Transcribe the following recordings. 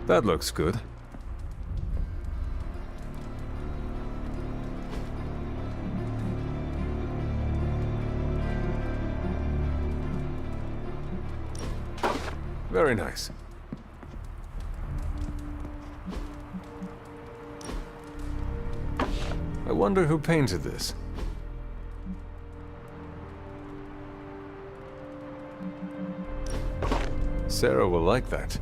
That looks good. Very nice. I wonder who painted this. Sarah will like that.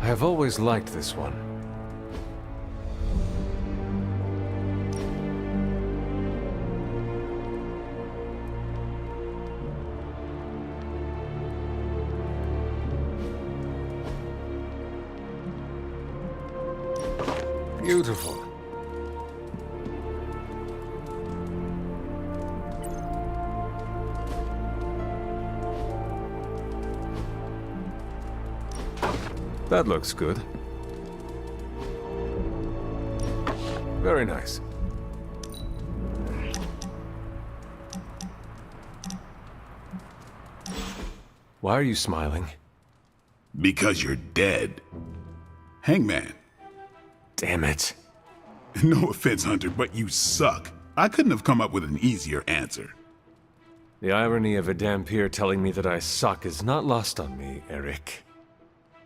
I've always liked this one. Beautiful. That looks good. Very nice. Why are you smiling? Because you're dead. Hangman. Damn it. No offense, Hunter, but you suck. I couldn't have come up with an easier answer. The irony of a Dampier telling me that I suck is not lost on me, Eric.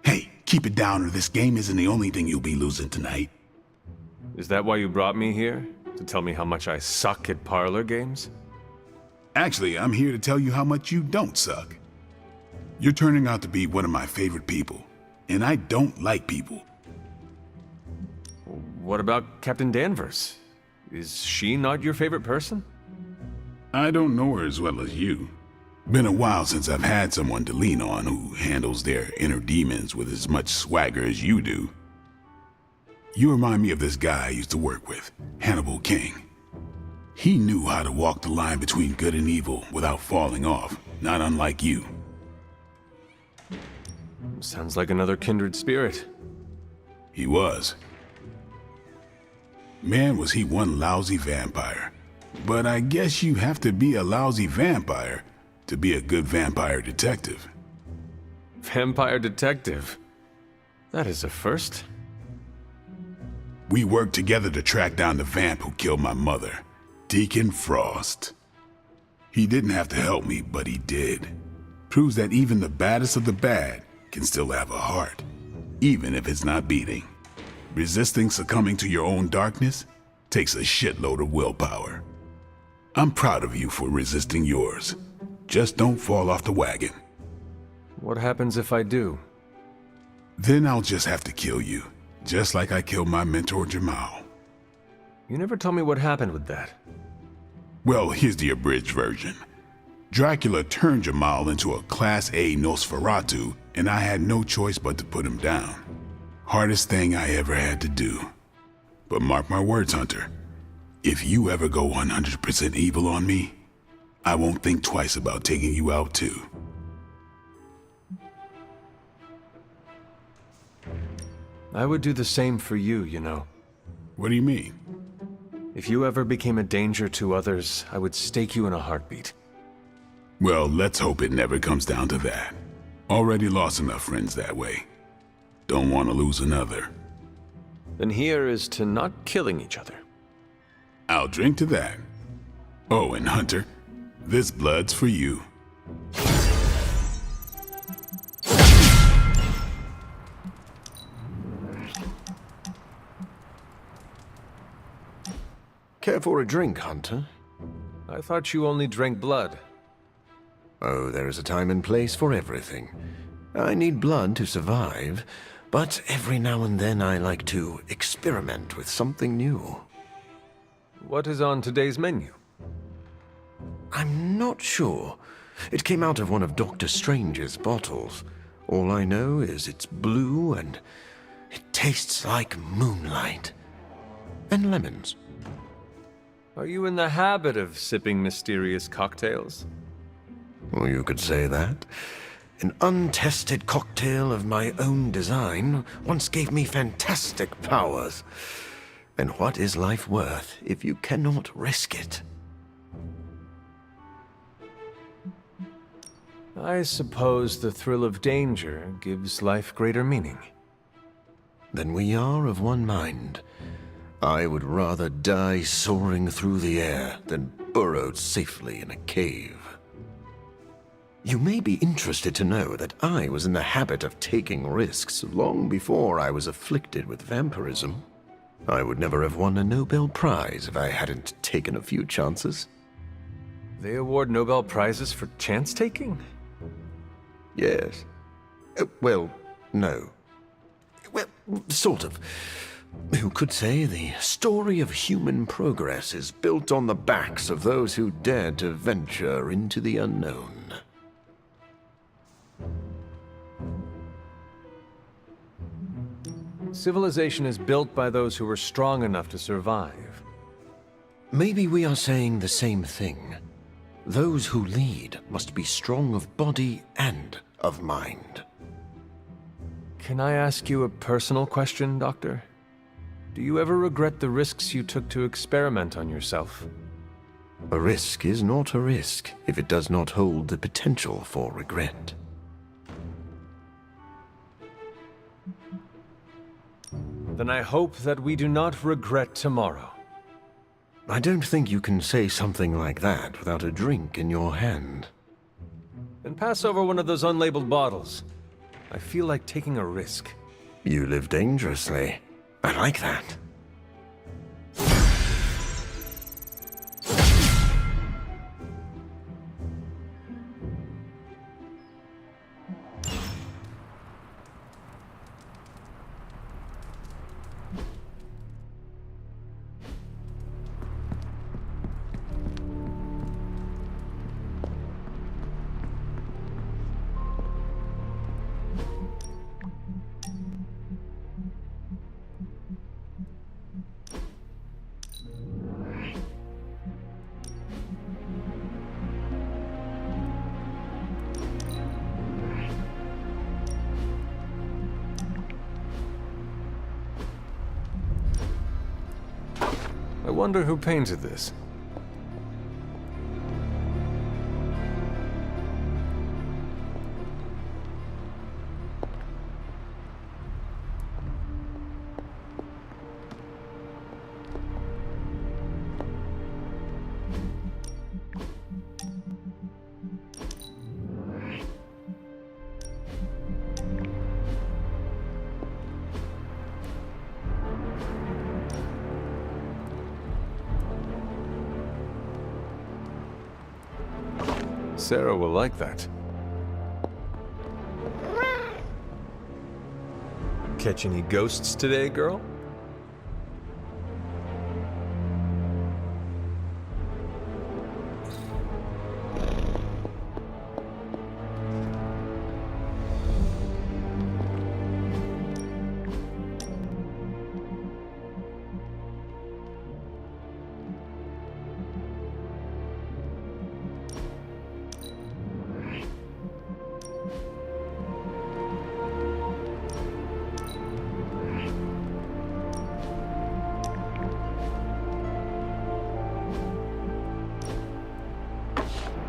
Hey, keep it down or this game isn't the only thing you'll be losing tonight. Is that why you brought me here? To tell me how much I suck at parlor games? Actually, I'm here to tell you how much you don't suck. You're turning out to be one of my favorite people, and I don't like people. What about Captain Danvers? Is she not your favorite person? I don't know her as well as you. Been a while since I've had someone to lean on who handles their inner demons with as much swagger as you do. You remind me of this guy I used to work with, Hannibal King. He knew how to walk the line between good and evil without falling off, not unlike you. Sounds like another kindred spirit. He was. Man, was he one lousy vampire. But I guess you have to be a lousy vampire to be a good vampire detective. Vampire detective? That is a first. We worked together to track down the vamp who killed my mother, Deacon Frost. He didn't have to help me, but he did. Proves that even the baddest of the bad can still have a heart, even if it's not beating. Resisting succumbing to your own darkness takes a shitload of willpower. I'm proud of you for resisting yours. Just don't fall off the wagon. What happens if I do? Then I'll just have to kill you, just like I killed my mentor Jamal. You never told me what happened with that. Well, here's the abridged version. Dracula turned Jamal into a Class A Nosferatu, and I had no choice but to put him down. Hardest thing I ever had to do. But mark my words, Hunter. If you ever go 100% evil on me, I won't think twice about taking you out too. I would do the same for you, you know. What do you mean? If you ever became a danger to others, I would stake you in a heartbeat. Well, let's hope it never comes down to that. Already lost enough friends that way. Don't want to lose another. Then here is to not killing each other. I'll drink to that. Oh, and Hunter, this blood's for you. Care for a drink, Hunter? I thought you only drank blood. Oh, there is a time and place for everything. I need blood to survive, but every now and then I like to experiment with something new. What is on today's menu? I'm not sure. It came out of one of Dr. Strange's bottles. All I know is it's blue and it tastes like moonlight. And lemons. Are you in the habit of sipping mysterious cocktails? Well, you could say that. An untested cocktail of my own design once gave me fantastic powers. And what is life worth if you cannot risk it? I suppose the thrill of danger gives life greater meaning. Then we are of one mind. I would rather die soaring through the air than burrowed safely in a cave. You may be interested to know that I was in the habit of taking risks long before I was afflicted with vampirism. I would never have won a Nobel Prize if I hadn't taken a few chances. They award Nobel Prizes for chance-taking? Yes. Well, no. Well, sort of. Who could say the story of human progress is built on the backs of those who dared to venture into the unknown? Civilization is built by those who were strong enough to survive. Maybe we are saying the same thing. Those who lead must be strong of body and of mind. Can I ask you a personal question, Doctor? Do you ever regret the risks you took to experiment on yourself? A risk is not a risk if it does not hold the potential for regret. Then I hope that we do not regret tomorrow. I don't think you can say something like that without a drink in your hand. Then pass over one of those unlabeled bottles. I feel like taking a risk. You live dangerously. I like that. I wonder who painted this. Sarah will like that. Catch any ghosts today, girl?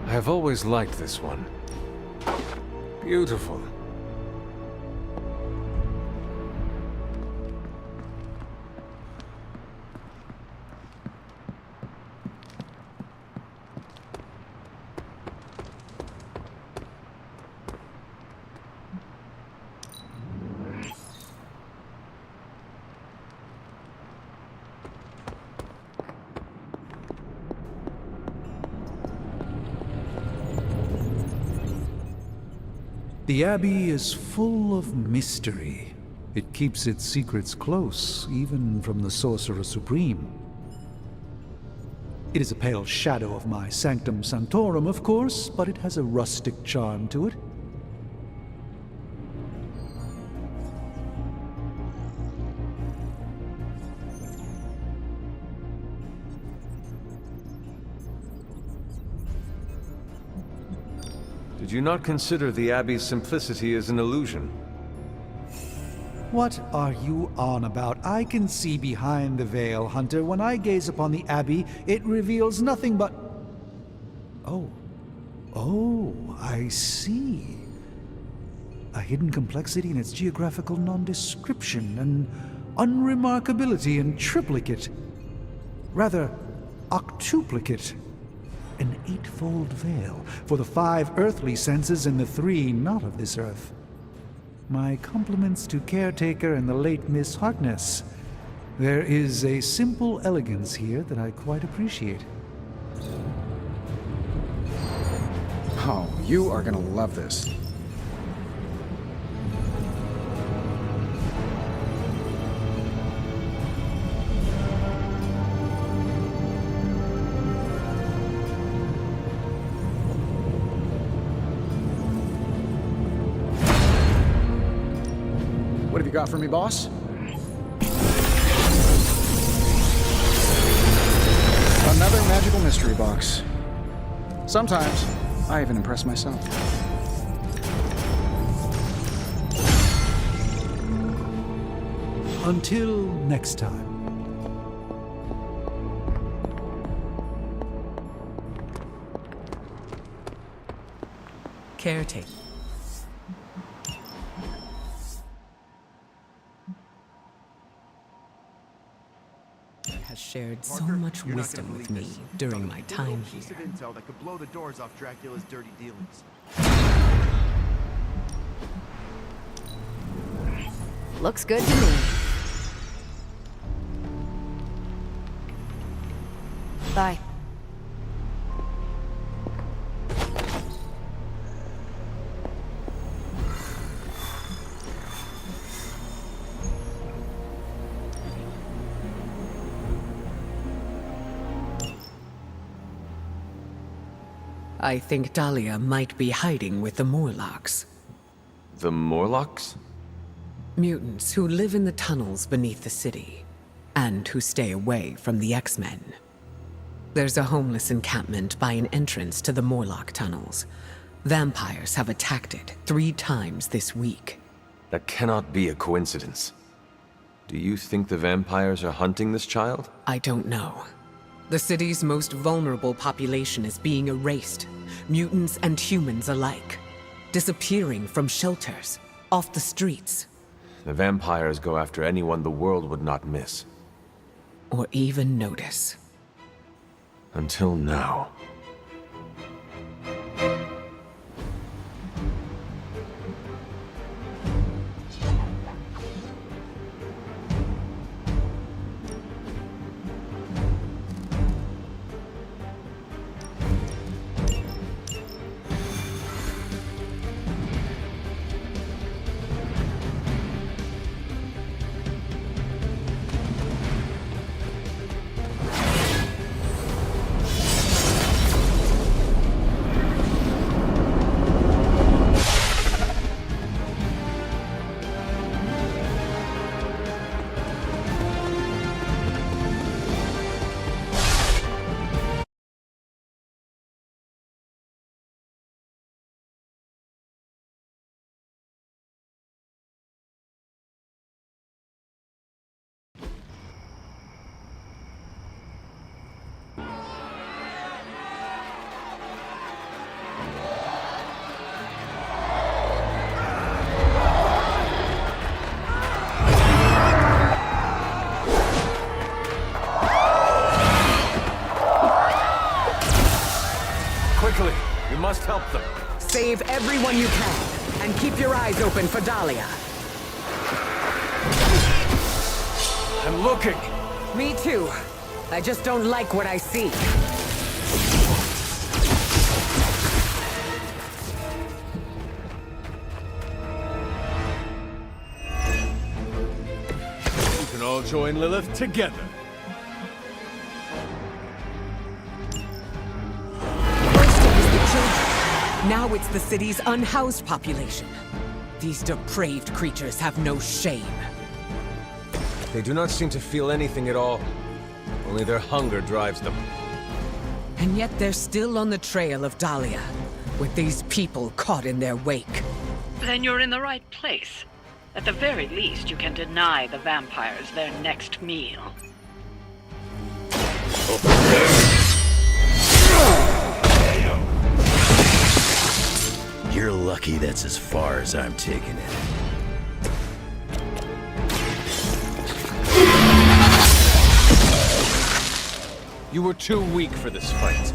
I've always liked this one. Beautiful. The Abbey is full of mystery. It keeps its secrets close, even from the Sorcerer Supreme. It is a pale shadow of my Sanctum Sanctorum, of course, but it has a rustic charm to it. Did you not consider the Abbey's simplicity as an illusion? What are you on about? I can see behind the veil, Hunter. When I gaze upon the Abbey, it reveals nothing but... Oh. Oh, I see. A hidden complexity in its geographical nondescription, an unremarkability in triplicate. Rather, octuplicate. An eightfold veil for the 5 earthly senses and the 3 not of this earth. My compliments to Caretaker and the late Miss Harkness. There is a simple elegance here that I quite appreciate. Oh, you are gonna love this. What have you got for me, boss? Another magical mystery box. Sometimes, I even impress myself. Until next time. Caretaker. Has shared so much wisdom with me during my time here. Piece of intel that could blow the doors off Dracula's dirty dealings. Looks good to me. Bye. I think Dahlia might be hiding with the Morlocks. The Morlocks? Mutants who live in the tunnels beneath the city, and who stay away from the X-Men. There's a homeless encampment by an entrance to the Morlock tunnels. Vampires have attacked it 3 times this week. That cannot be a coincidence. Do you think the vampires are hunting this child? I don't know. The city's most vulnerable population is being erased, mutants and humans alike. Disappearing from shelters, off the streets. The vampires go after anyone the world would not miss. Or even notice. Until now. Quickly, we must help them. Save everyone you can, and keep your eyes open for Dahlia. I'm looking. Me too. I just don't like what I see. We can all join Lilith together. First it was the children. Now it's the city's unhoused population. These depraved creatures have no shame. They do not seem to feel anything at all. Only their hunger drives them. And yet they're still on the trail of Dahlia. with these people caught in their wake. Then you're in the right place. At the very least, you can deny the vampires their next meal. You're lucky that's as far as I'm taking it. You were too weak for this fight.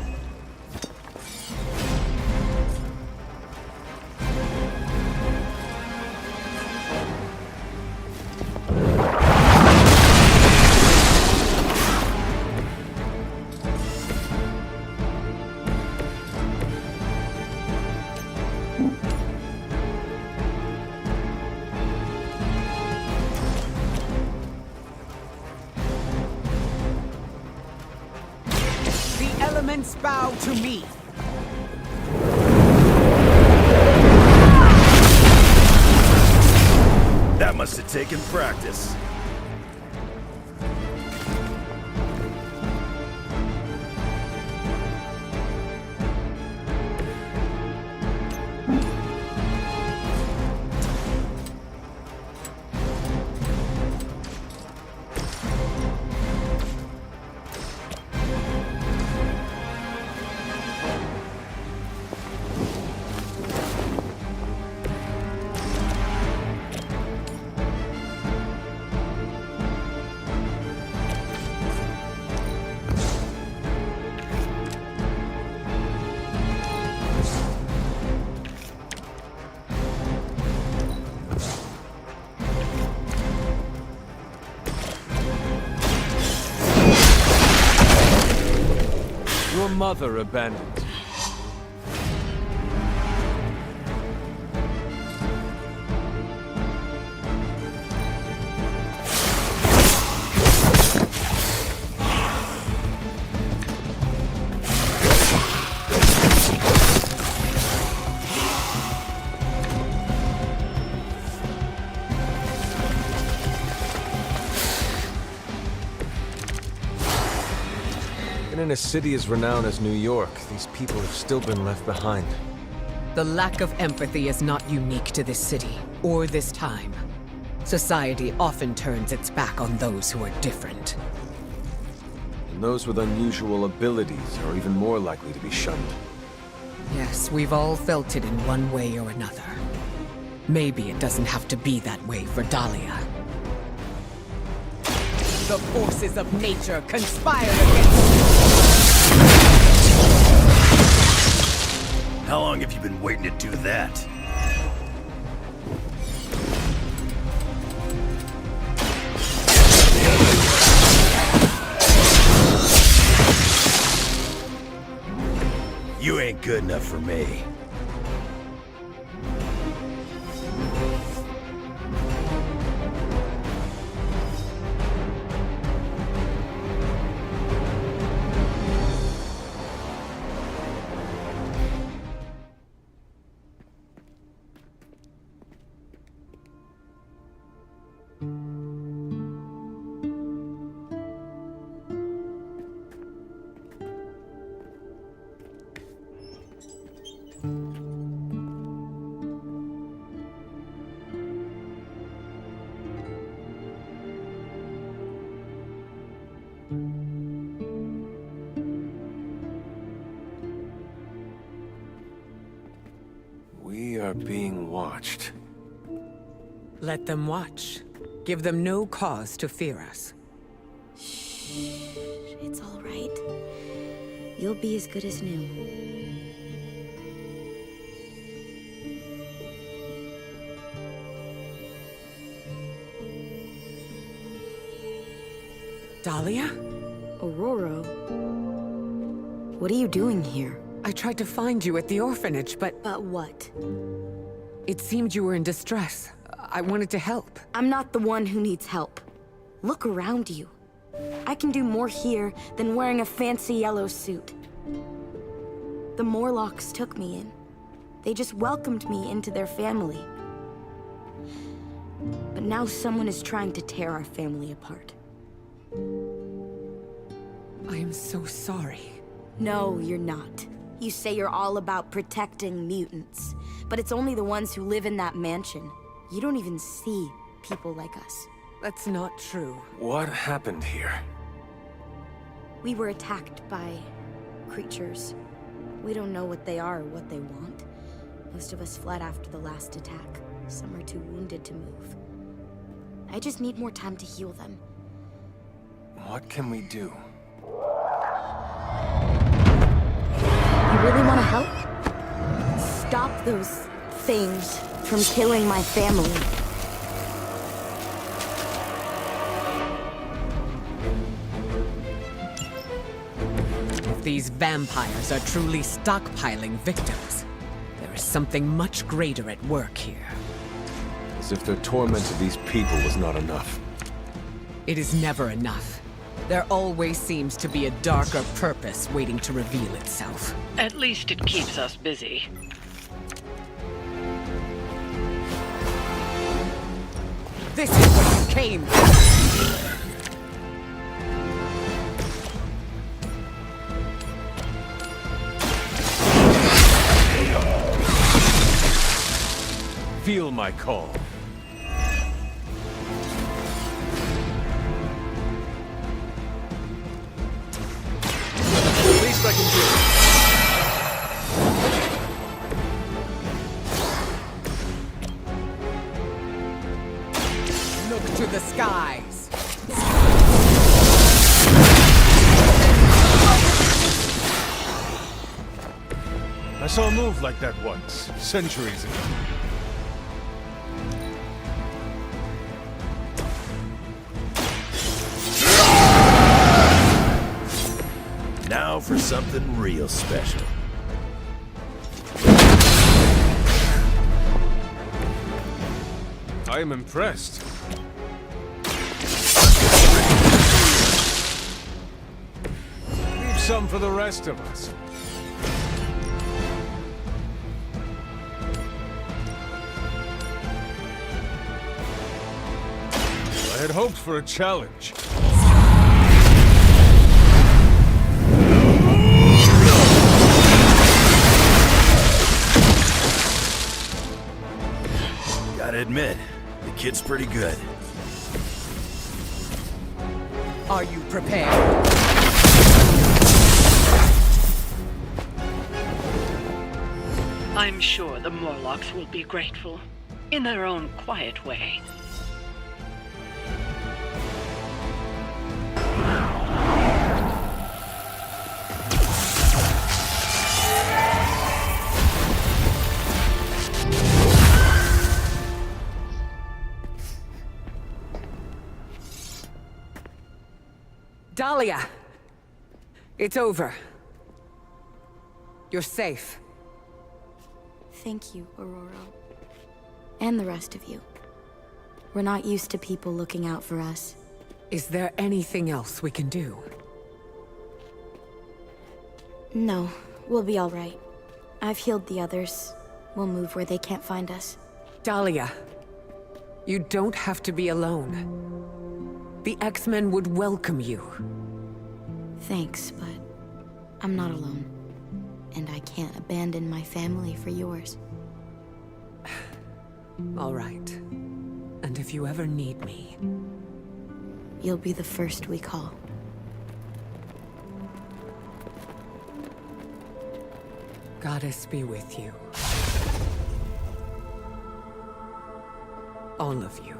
Elements bow to me. That must have taken practice. Your mother abandoned you. In a city as renowned as New York, these people have still been left behind. The lack of empathy is not unique to this city, or this time. Society often turns its back on those who are different. And those with unusual abilities are even more likely to be shunned. Yes, we've all felt it in one way or another. Maybe it doesn't have to be that way for Dahlia. The forces of nature conspire against... How long have you been waiting to do that? You ain't good enough for me. We are being watched. Let them watch. Give them no cause to fear us. Shh, it's all right. You'll be as good as new. Dahlia? Aurora? What are you doing here? I tried to find you at the orphanage, but... But what? It seemed you were in distress. I wanted to help. I'm not the one who needs help. Look around you. I can do more here than wearing a fancy yellow suit. The Morlocks took me in. They just welcomed me into their family. But now someone is trying to tear our family apart. I am so sorry. No, you're not. You say you're all about protecting mutants, but it's only the ones who live in that mansion. You don't even see people like us. That's not true. What happened here? We were attacked by creatures. We don't know what they are or what they want. Most of us fled after the last attack. Some are too wounded to move. I just need more time to heal them. What can we do? You really want to help? Stop those things from killing my family. If these vampires are truly stockpiling victims, there is something much greater at work here. As if the torment of these people was not enough. It is never enough. There always seems to be a darker purpose waiting to reveal itself. At least it keeps us busy. This is what you came for! Feel my call. The least I can do. Look to the skies! I saw a move like that once, centuries ago. Now for something real special. I am impressed. Leave some for the rest of us. I had hoped for a challenge. Gotta admit, the kid's pretty good. Are you prepared? I'm sure the Morlocks will be grateful, in their own quiet way. Dahlia! It's over. You're safe. Thank you, Aurora. And the rest of you. We're not used to people looking out for us. Is there anything else we can do? No, we'll be all right. I've healed the others. We'll move where they can't find us. Dahlia, you don't have to be alone. The X-Men would welcome you. Thanks, but I'm not alone. And I can't abandon my family for yours. All right. And if you ever need me... You'll be the first we call. Goddess be with you. All of you.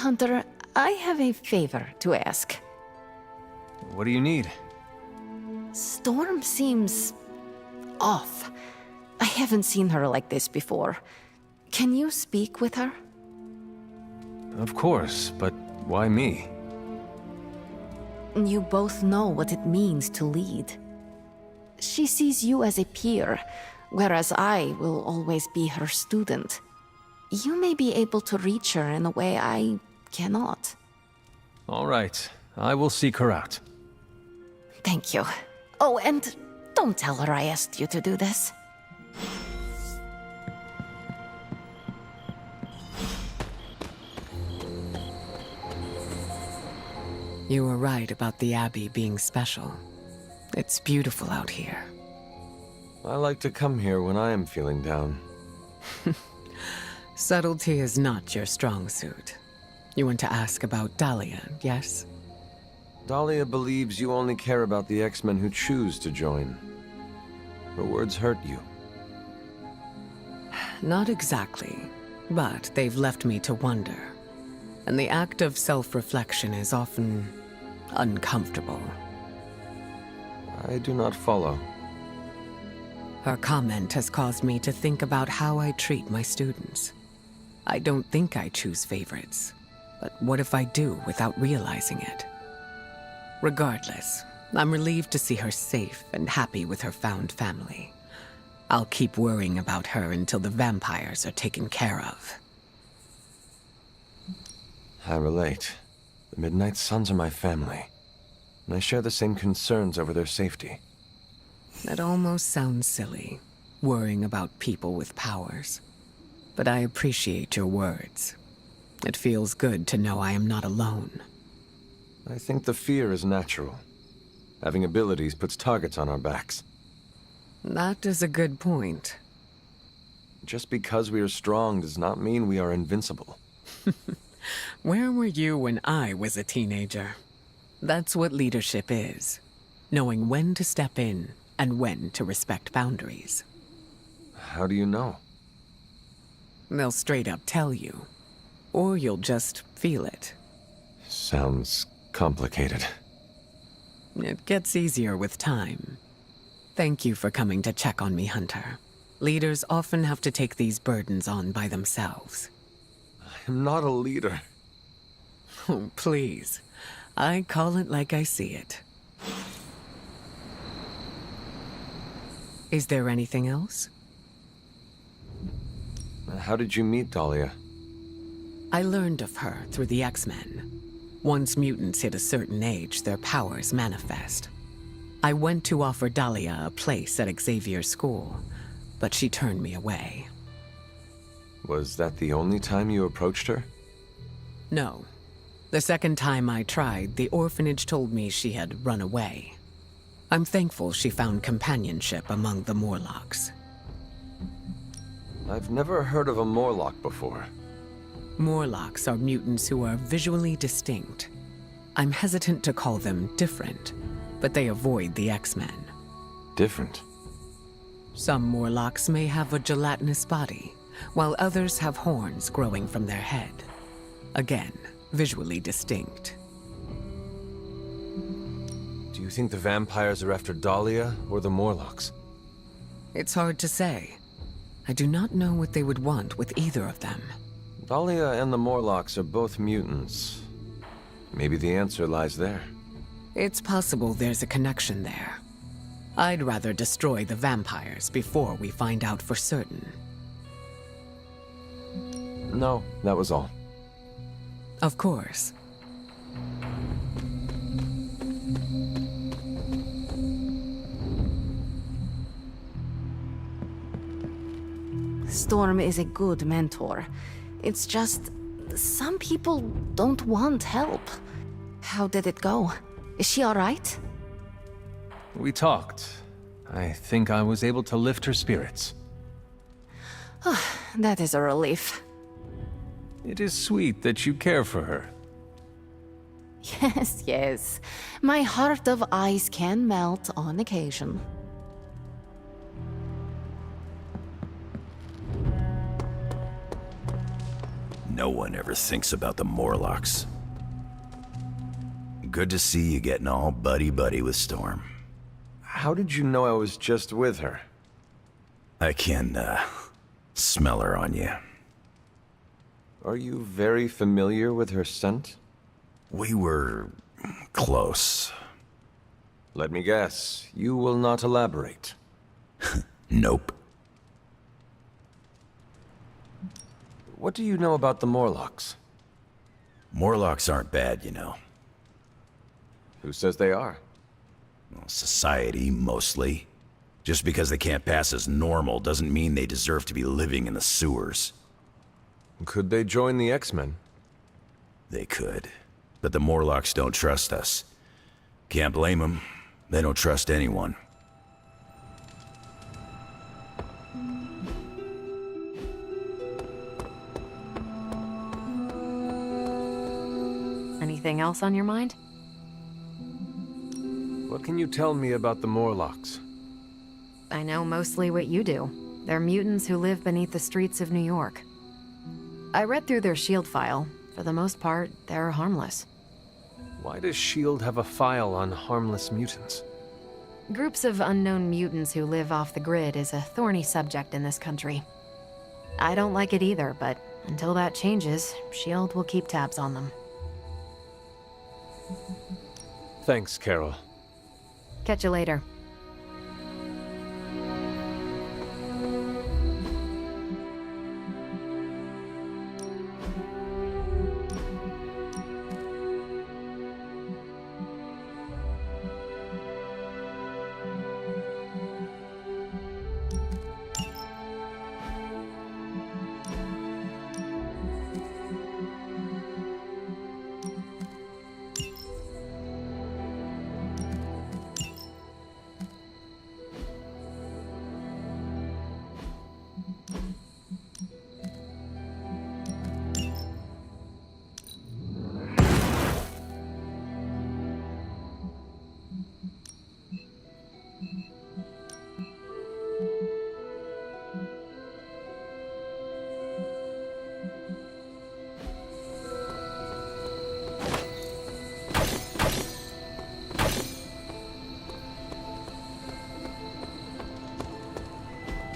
Hunter, I have a favor to ask. What do you need? Storm seems off. I haven't seen her like this before. Can you speak with her? Of course, but why me? You both know what it means to lead. She sees you as a peer, whereas I will always be her student. You may be able to reach her in a way I cannot. All right, I will seek her out. Thank you. Oh, and don't tell her I asked you to do this. You were right about the Abbey being special. It's beautiful out here. I like to come here when I am feeling down. Subtlety is not your strong suit. You want to ask about Dahlia, yes? Dahlia believes you only care about the X-Men who choose to join. Her words hurt you. Not exactly, but they've left me to wonder. And the act of self-reflection is often uncomfortable. I do not follow. Her comment has caused me to think about how I treat my students. I don't think I choose favorites, but what if I do without realizing it? Regardless, I'm relieved to see her safe and happy with her found family. I'll keep worrying about her until the vampires are taken care of. I relate. The Midnight Suns are my family, and I share the same concerns over their safety. That almost sounds silly, worrying about people with powers. But I appreciate your words. It feels good to know I am not alone. I think the fear is natural. Having abilities puts targets on our backs. That is a good point. Just because we are strong does not mean we are invincible. Where were you when I was a teenager? That's what leadership is. Knowing when to step in and when to respect boundaries. How do you know? They'll straight up tell you. Or you'll just feel it. Sounds complicated. It gets easier with time. Thank you for coming to check on me, Hunter. Leaders often have to take these burdens on by themselves. I'm not a leader. Oh, please. I call it like I see it. Is there anything else? How did you meet Dahlia? I learned of her through the X-Men. Once mutants hit a certain age, their powers manifest. I went to offer Dahlia a place at Xavier's school, but she turned me away. Was that the only time you approached her? No. The second time I tried, the orphanage told me she had run away. I'm thankful she found companionship among the Morlocks. I've never heard of a Morlock before. Morlocks are mutants who are visually distinct. I'm hesitant to call them different, but they avoid the X-Men. Different? Some Morlocks may have a gelatinous body, while others have horns growing from their head. Again, visually distinct. Do you think the vampires are after Dahlia or the Morlocks? It's hard to say. I do not know what they would want with either of them. Dahlia and the Morlocks are both mutants. Maybe the answer lies there. It's possible there's a connection there. I'd rather destroy the vampires before we find out for certain. No, that was all. Of course. Storm is a good mentor. It's just, some people don't want help. How did it go? Is she all right? We talked. I think I was able to lift her spirits. That is a relief. It is sweet that you care for her. Yes, yes. My heart of ice can melt on occasion. No one ever thinks about the Morlocks. Good to see you getting all buddy-buddy with Storm. How did you know I was just with her? I can, smell her on you. Are you very familiar with her scent? We were close. Let me guess, you will not elaborate. Nope. What do you know about the Morlocks? Morlocks aren't bad, you know. Who says they are? Well, society, mostly. Just because they can't pass as normal doesn't mean they deserve to be living in the sewers. Could they join the X-Men? They could. But the Morlocks don't trust us. Can't blame them. They don't trust anyone. Anything else on your mind? What can you tell me about the Morlocks? I know mostly what you do. They're mutants who live beneath the streets of New York. I read through their shield file. For the most part, they're harmless. Why does S.H.I.E.L.D. have a file on harmless mutants? Groups of unknown mutants who live off the grid is a thorny subject in this country. I don't like it either, but until that changes, S.H.I.E.L.D. will keep tabs on them. Thanks, Carol. Catch you later.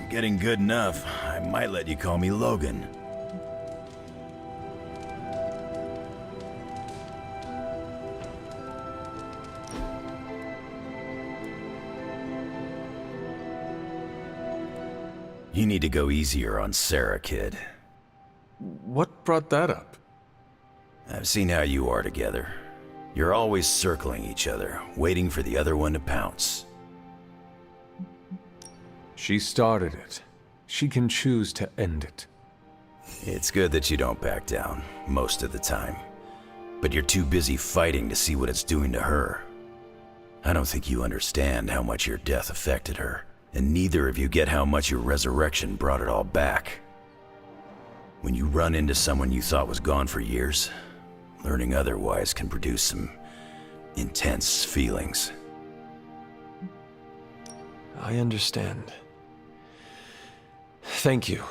Getting good enough, I might let you call me Logan. You need to go easier on Sarah, kid. What brought that up? I've seen how you are together. You're always circling each other, waiting for the other one to pounce. She started it. She can choose to end it. It's good that you don't back down, most of the time. But you're too busy fighting to see what it's doing to her. I don't think you understand how much your death affected her, and neither of you get how much your resurrection brought it all back. When you run into someone you thought was gone for years, learning otherwise can produce some intense feelings. I understand. Thank you.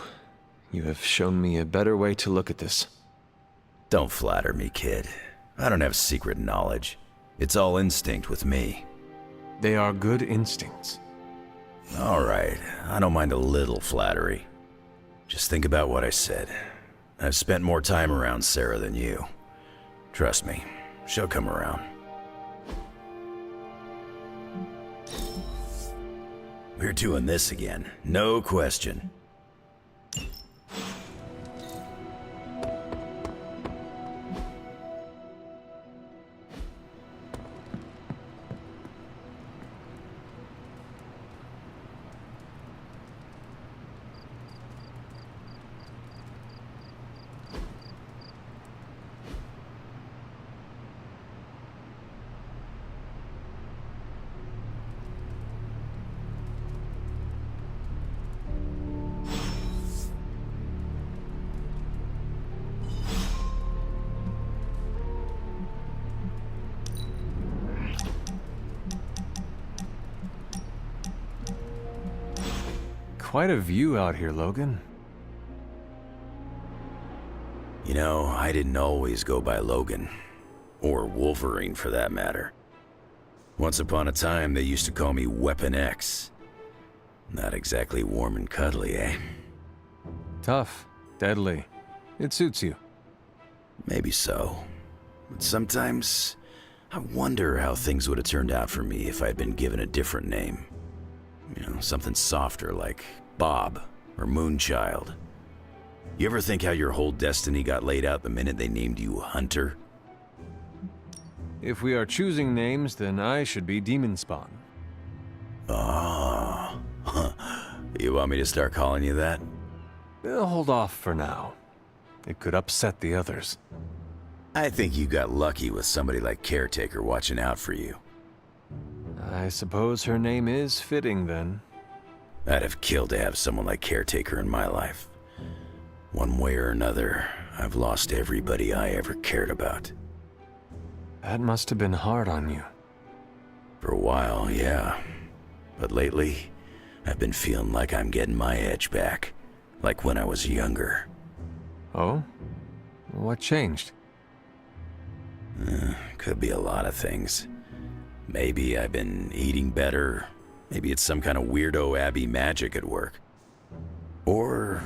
You have shown me a better way to look at this. Don't flatter me, kid. I don't have secret knowledge. It's all instinct with me. They are good instincts. All right, I don't mind a little flattery. Just think about what I said. I've spent more time around Sarah than you. Trust me, she'll come around. We're doing this again, no question. Quite a view out here, Logan. You know, I didn't always go by Logan. Or Wolverine, for that matter. Once upon a time, they used to call me Weapon X. Not exactly warm and cuddly, eh? Tough, deadly. It suits you. Maybe so. But sometimes, I wonder how things would have turned out for me if I'd been given a different name. You know, something softer like Bob or Moonchild. You ever think how your whole destiny got laid out the minute they named you Hunter? If we are choosing names, then I should be Demon Spawn. Ah. You want me to start calling you that? Hold off for now. It could upset the others. I think you got lucky with somebody like Caretaker watching out for you. I suppose her name is fitting, then. I'd have killed to have someone like Caretaker in my life. One way or another, I've lost everybody I ever cared about. That must have been hard on you. For a while, yeah. But lately, I've been feeling like I'm getting my edge back. Like when I was younger. Oh? What changed? Could be a lot of things. Maybe I've been eating better. Maybe it's some kind of weirdo Abbey magic at work. Or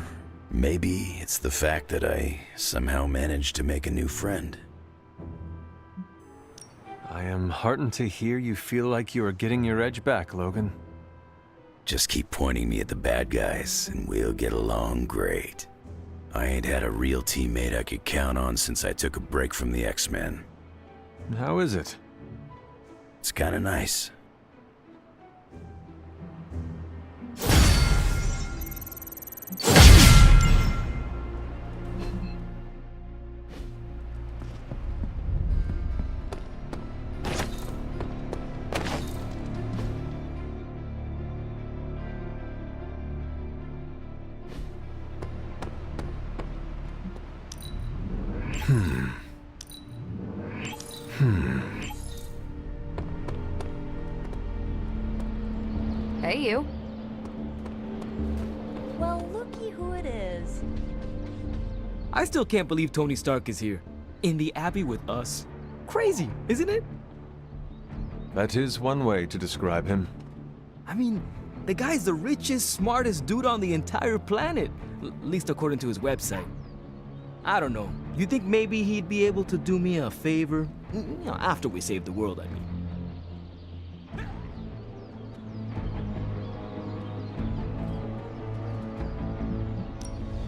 maybe it's the fact that I somehow managed to make a new friend. I am heartened to hear you feel like you are getting your edge back, Logan. Just keep pointing me at the bad guys, and we'll get along great. I ain't had a real teammate I could count on since I took a break from the X-Men. How is it? It's kinda nice. Hey, you. Well, looky who it is. I still can't believe Tony Stark is here. In the Abbey with us. Crazy, isn't it? That is one way to describe him. I mean, the guy's the richest, smartest dude on the entire planet. At least according to his website. I don't know. You think maybe he'd be able to do me a favor? You know, after we save the world, I mean.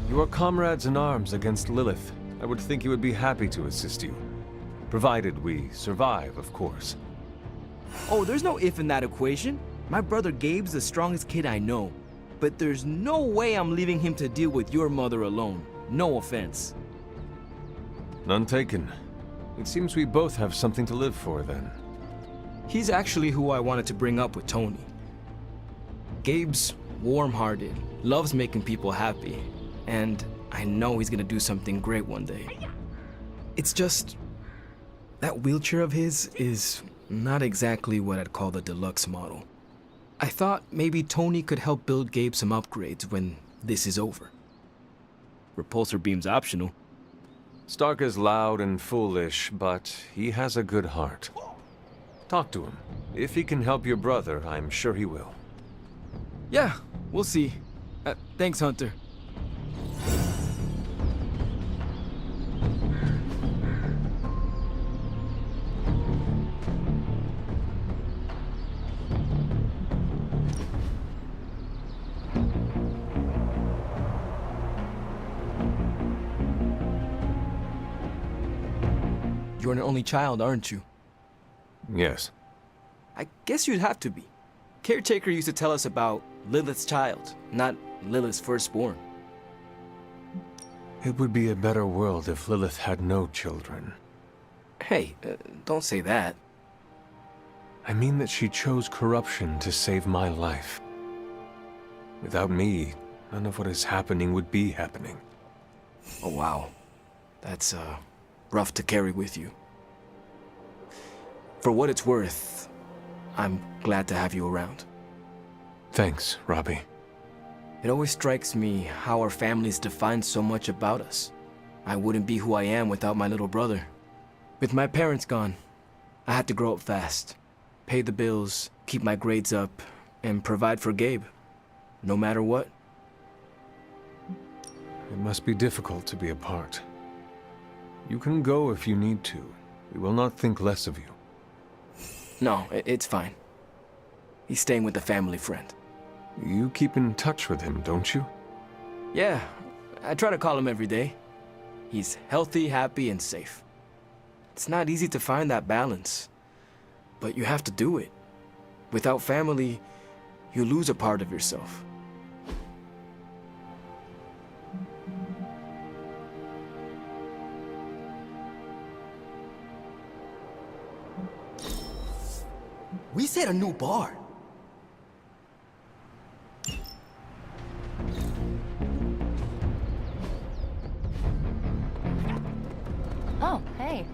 You are comrades in arms against Lilith. I would think he would be happy to assist you. Provided we survive, of course. Oh, there's no if in that equation. My brother Gabe's the strongest kid I know. But there's no way I'm leaving him to deal with your mother alone. No offense. None taken. It seems we both have something to live for, then. He's actually who I wanted to bring up with Tony. Gabe's warm-hearted, loves making people happy, and I know he's gonna do something great one day. It's just, that wheelchair of his is not exactly what I'd call the deluxe model. I thought maybe Tony could help build Gabe some upgrades when this is over. Repulsor beam's optional. Stark is loud and foolish, but he has a good heart. Talk to him. If he can help your brother, I'm sure he will. Yeah, we'll see. Thanks, Hunter. You're an only child, aren't you? Yes. I guess you'd have to be. Caretaker used to tell us about Lilith's child, not Lilith's firstborn. It would be a better world if Lilith had no children. Hey, don't say that. I mean that she chose corruption to save my life. Without me, none of what is happening would be happening. Oh, wow. That's, rough to carry with you. For what it's worth, I'm glad to have you around. Thanks, Robbie. It always strikes me how our families define so much about us. I wouldn't be who I am without my little brother. With my parents gone, I had to grow up fast, pay the bills, keep my grades up, and provide for Gabe, no matter what. It must be difficult to be apart. You can go if you need to. We will not think less of you. No, it's fine. He's staying with a family friend. You keep in touch with him, don't you? Yeah, I try to call him every day. He's healthy, happy, and safe. It's not easy to find that balance, but you have to do it. Without family, you lose a part of yourself. We set a new bar. Oh, hey.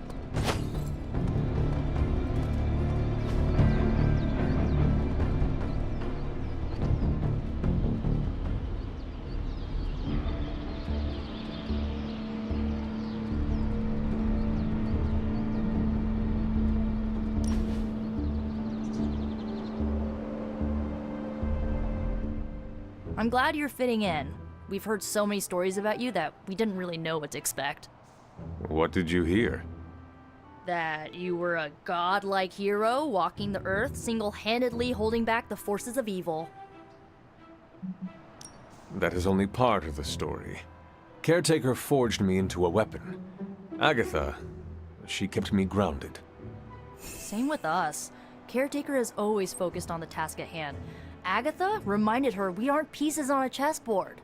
I'm glad you're fitting in. We've heard so many stories about you that we didn't really know what to expect. What did you hear? That you were a godlike hero walking the earth, single-handedly holding back the forces of evil. That is only part of the story. Caretaker forged me into a weapon. Agatha, she kept me grounded. Same with us. Caretaker is always focused on the task at hand. Agatha reminded her we aren't pieces on a chessboard.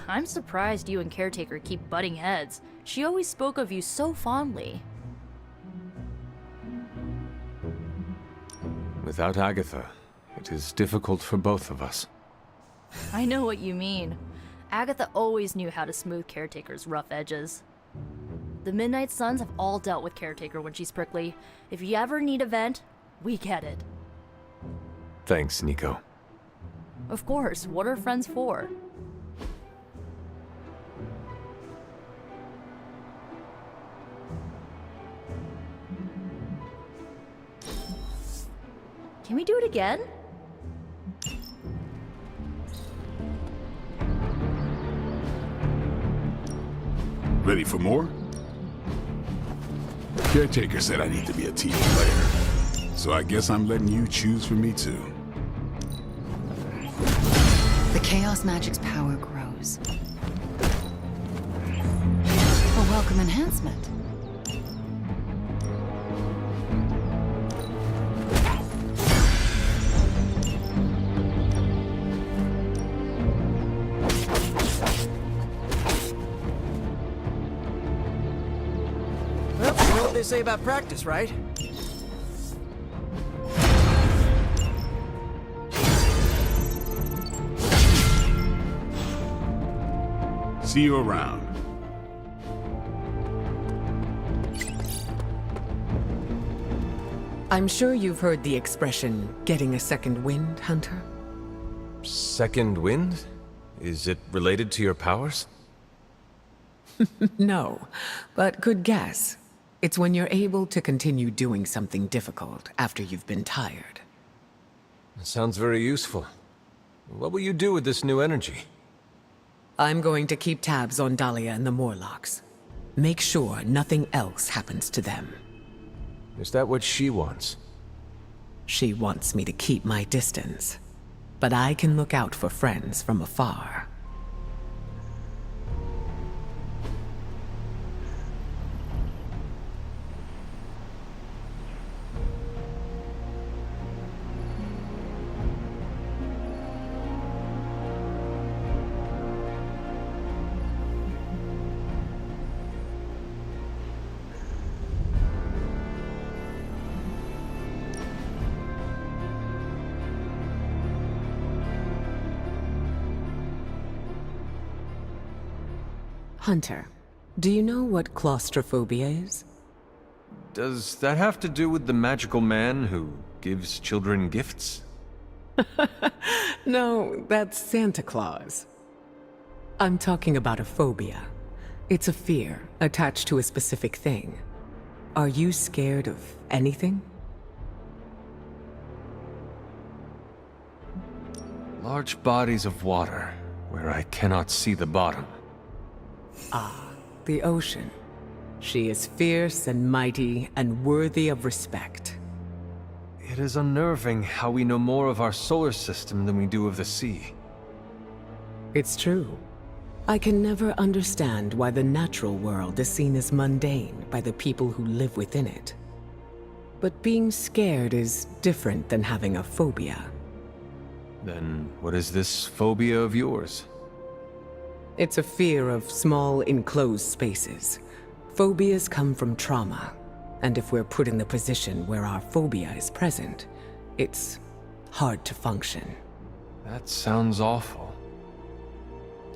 I'm surprised you and Caretaker keep butting heads. She always spoke of you so fondly. Without Agatha, it is difficult for both of us. I know what you mean. Agatha always knew how to smooth Caretaker's rough edges. The Midnight Suns have all dealt with Caretaker when she's prickly. If you ever need a vent, we get it. Thanks, Nico. Of course, what are friends for? Can we do it again? Ready for more? Caretaker said I need to be a team player, so I guess I'm letting you choose for me too. The Chaos Magic's power grows. A welcome enhancement. Well, you know what they say about practice, right? See you around. I'm sure you've heard the expression, getting a second wind, Hunter? Second wind? Is it related to your powers? No, but good guess. It's when you're able to continue doing something difficult after you've been tired. Sounds very useful. What will you do with this new energy? I'm going to keep tabs on Dahlia and the Morlocks. Make sure nothing else happens to them. Is that what she wants? She wants me to keep my distance, but I can look out for friends from afar. Hunter, do you know what claustrophobia is? Does that have to do with the magical man who gives children gifts? No, that's Santa Claus. I'm talking about a phobia. It's a fear attached to a specific thing. Are you scared of anything? Large bodies of water, where I cannot see the bottom. Ah, the ocean. She is fierce and mighty and worthy of respect. It is unnerving how we know more of our solar system than we do of the sea. It's true. I can never understand why the natural world is seen as mundane by the people who live within it. But being scared is different than having a phobia. Then what is this phobia of yours? It's a fear of small, enclosed spaces. Phobias come from trauma, and if we're put in the position where our phobia is present, it's hard to function. That sounds awful.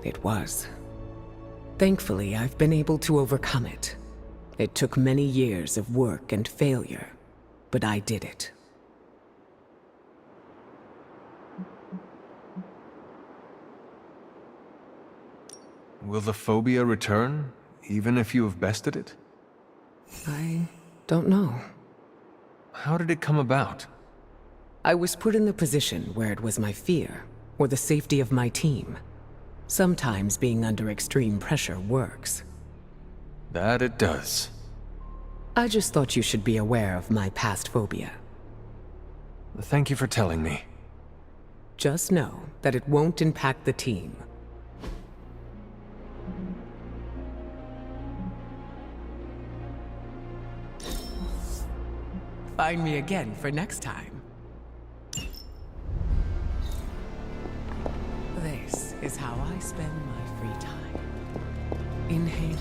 It was. Thankfully, I've been able to overcome it. It took many years of work and failure, but I did it. Will the phobia return, even if you have bested it? I don't know. How did it come about? I was put in the position where it was my fear, or the safety of my team. Sometimes being under extreme pressure works. That it does. I just thought you should be aware of my past phobia. Thank you for telling me. Just know that it won't impact the team. Find me again for next time. This is how I spend my free time. Inhale.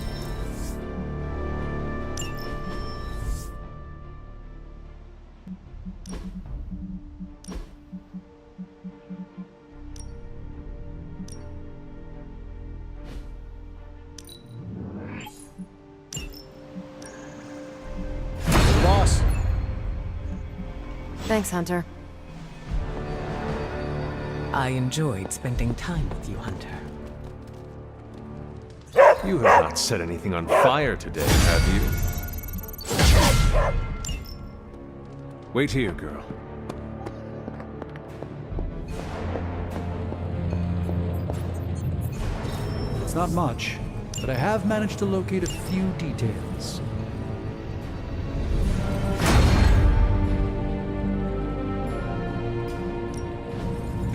Boss. Thanks, Hunter. I enjoyed spending time with you, Hunter. You have not set anything on fire today, have you? Wait here, girl. It's not much, but I have managed to locate a few details.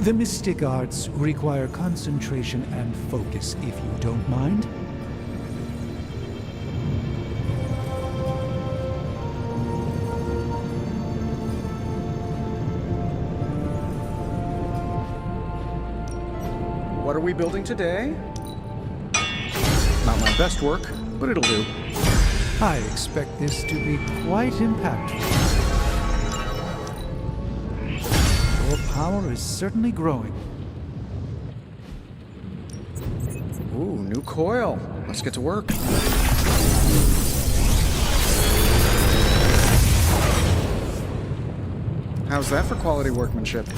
The mystic arts require concentration and focus, if you don't mind. What are we building today? Not my best work, but it'll do. I expect this to be quite impactful. Your power is certainly growing. Ooh, new coil. Let's get to work. How's that for quality workmanship?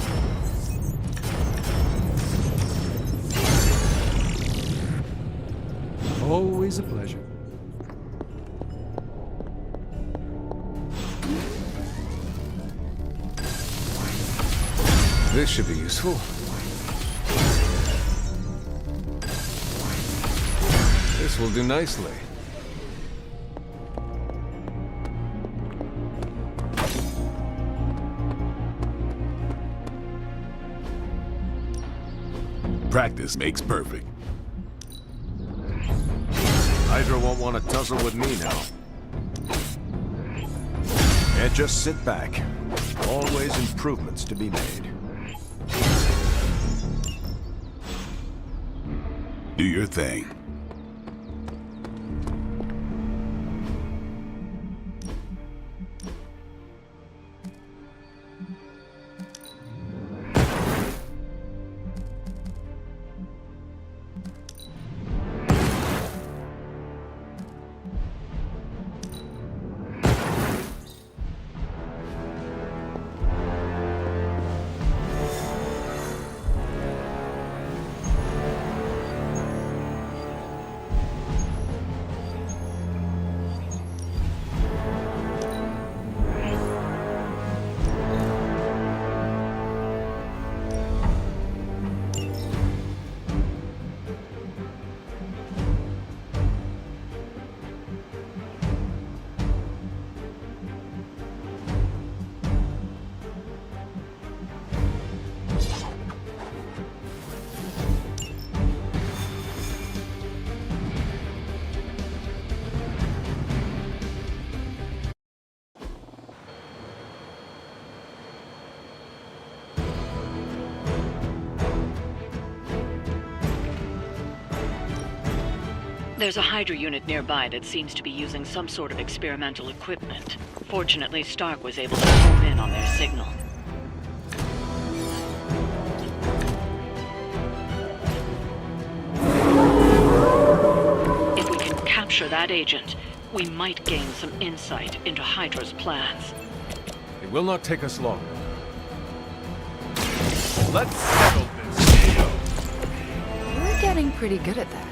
Always a pleasure. This should be useful. This will do nicely. Practice makes perfect. Hydra won't want to tussle with me now. And just sit back. Always improvements to be made. Do your thing. There's a Hydra unit nearby that seems to be using some sort of experimental equipment. Fortunately, Stark was able to home in on their signal. If we can capture that agent, we might gain some insight into Hydra's plans. It will not take us long. Let's settle this. We're getting pretty good at that.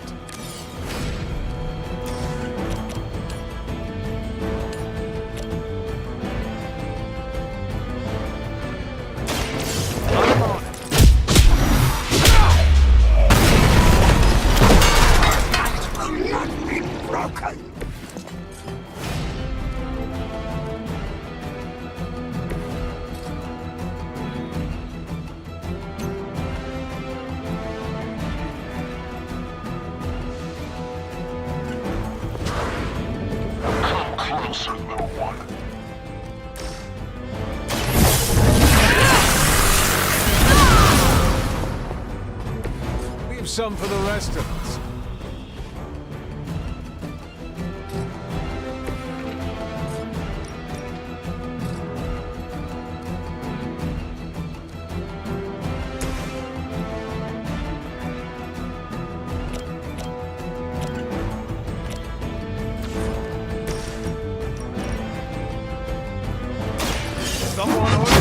Leave some for the rest of us. Someone order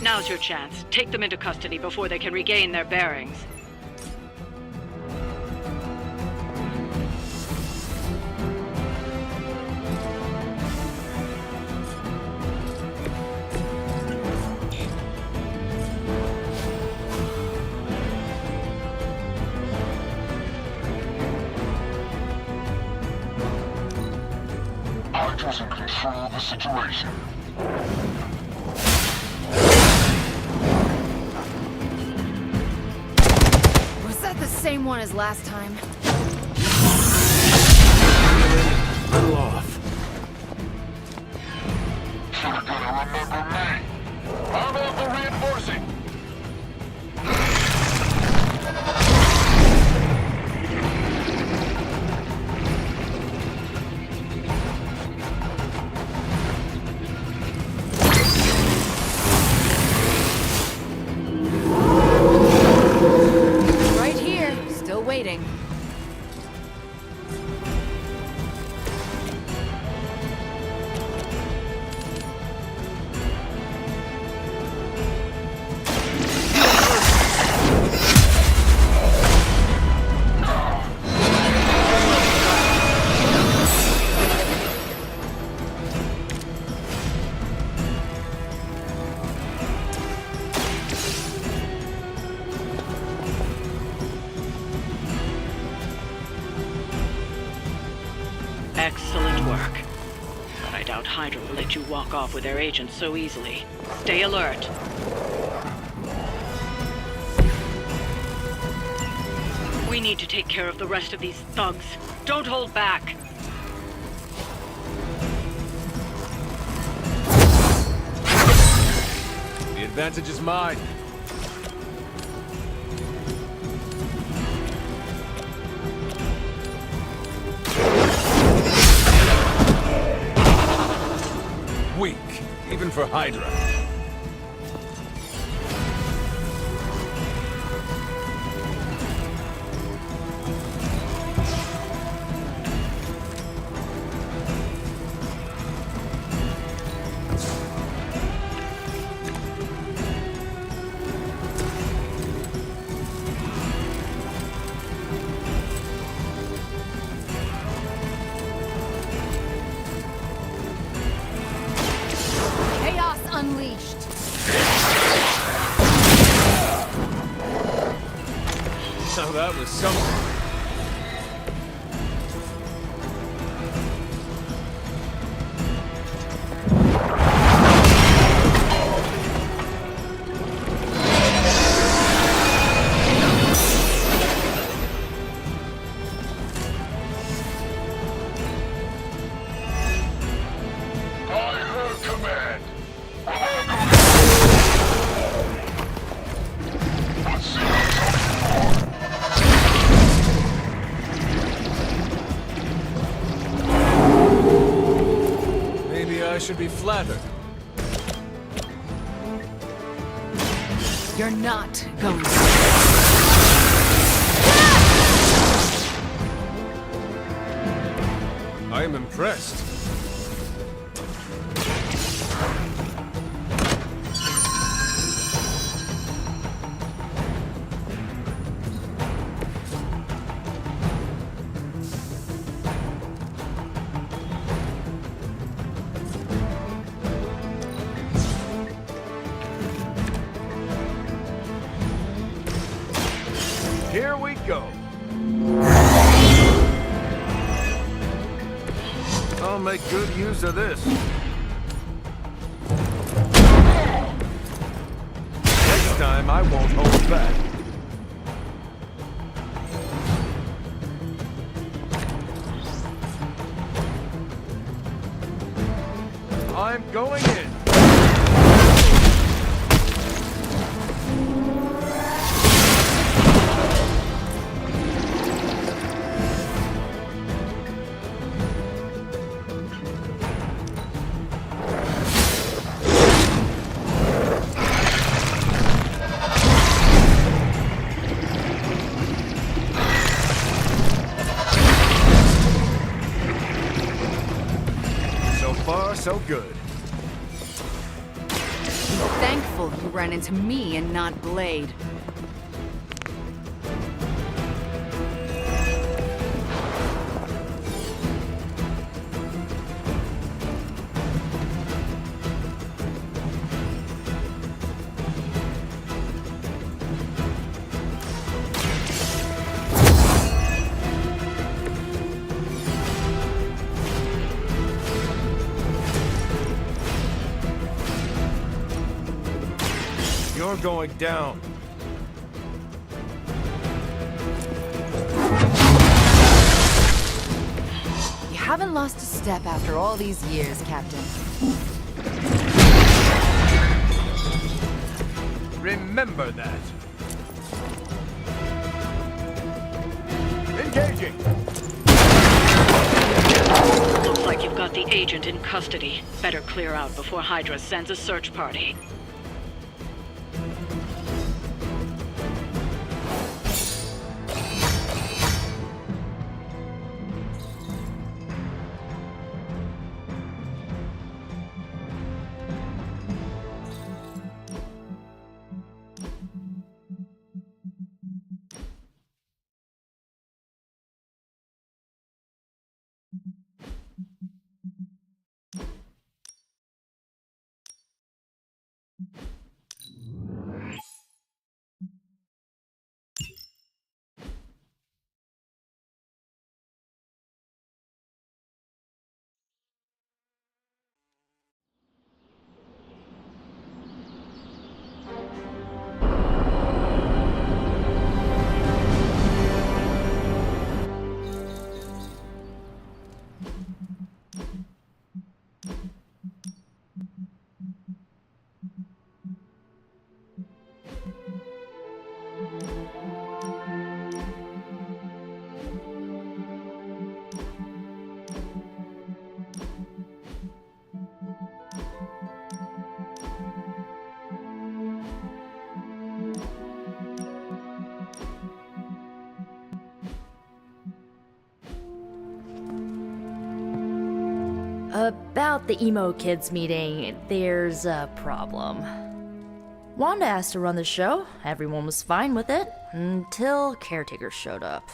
Now's your chance. Take them into custody before they can regain their bearings. Hydra's in control of the situation. Was that the same one as last time? little off. You're gonna remember me. How about the reinforcing? Right here, still waiting. Excellent work. But I doubt Hydra will let you walk off with their agents so easily. Stay alert. We need to take care of the rest of these thugs. Don't hold back. The advantage is mine. Weak, even for Hydra. Chaos unleashed. So that was something. I heard command. I should be flattered. You're not going to. I am impressed. Here we go. I'll make good use of this. Next time, I won't hold back. I'm going in. So good. Thankful you ran into me and not Blade. You're going down. You haven't lost a step after all these years, Captain. Remember that. Engaging. Looks like you've got the agent in custody. Better clear out before Hydra sends a search party. About the emo kids meeting, there's a problem. Wanda asked to run the show. Everyone was fine with it, until Caretaker showed up.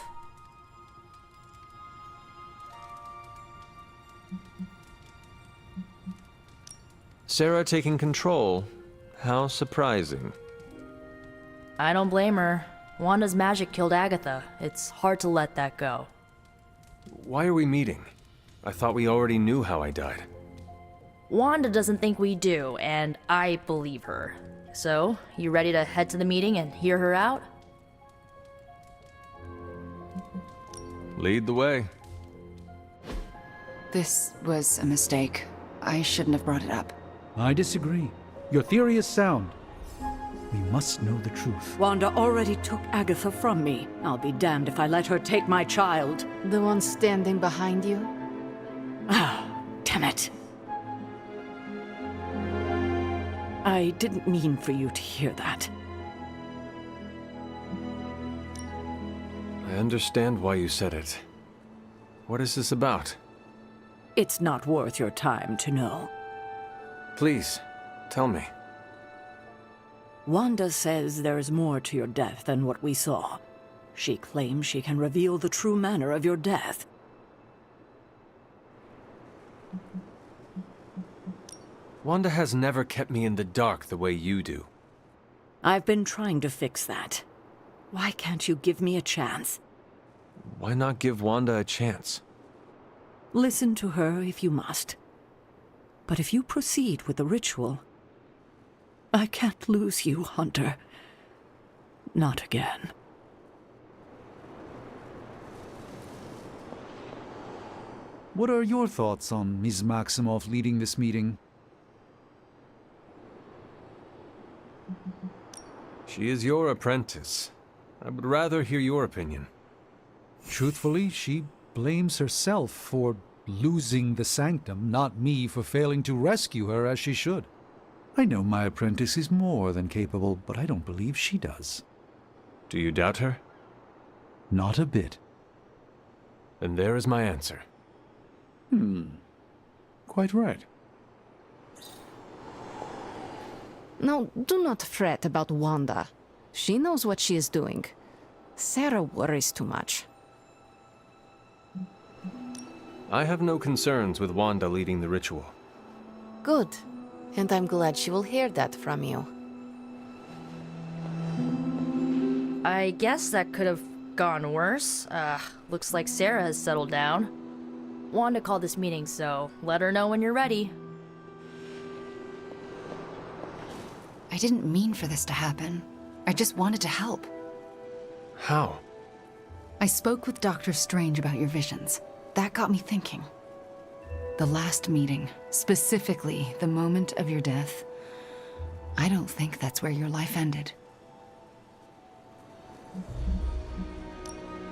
Sarah taking control. How surprising. I don't blame her. Wanda's magic killed Agatha. It's hard to let that go. Why are we meeting? I thought we already knew how I died. Wanda doesn't think we do, and I believe her. So, you ready to head to the meeting and hear her out? Lead the way. This was a mistake. I shouldn't have brought it up. I disagree. Your theory is sound. We must know the truth. Wanda already took Agatha from me. I'll be damned if I let her take my child. The one standing behind you? Ah, damn it. I didn't mean for you to hear that. I understand why you said it. What is this about? It's not worth your time to know. Please, tell me. Wanda says there's more to your death than what we saw. She claims she can reveal the true manner of your death. Wanda has never kept me in the dark the way you do. I've been trying to fix that. Why can't you give me a chance? Why not give Wanda a chance? Listen to her if you must. But if you proceed with the ritual, I can't lose you, Hunter. Not again. What are your thoughts on Ms. Maximoff leading this meeting? She is your apprentice. I would rather hear your opinion. Truthfully, she blames herself for losing the sanctum, not me for failing to rescue her as she should. I know my apprentice is more than capable, but I don't believe she does. Do you doubt her? Not a bit. Then there is my answer. Quite right. Now, do not fret about Wanda. She knows what she is doing. Sarah worries too much. I have no concerns with Wanda leading the ritual. Good. And I'm glad she will hear that from you. I guess that could have gone worse. Looks like Sarah has settled down. Wanda called this meeting, so let her know when you're ready. I didn't mean for this to happen. I just wanted to help. How? I spoke with Dr. Strange about your visions. That got me thinking. The last meeting, specifically the moment of your death, I don't think that's where your life ended.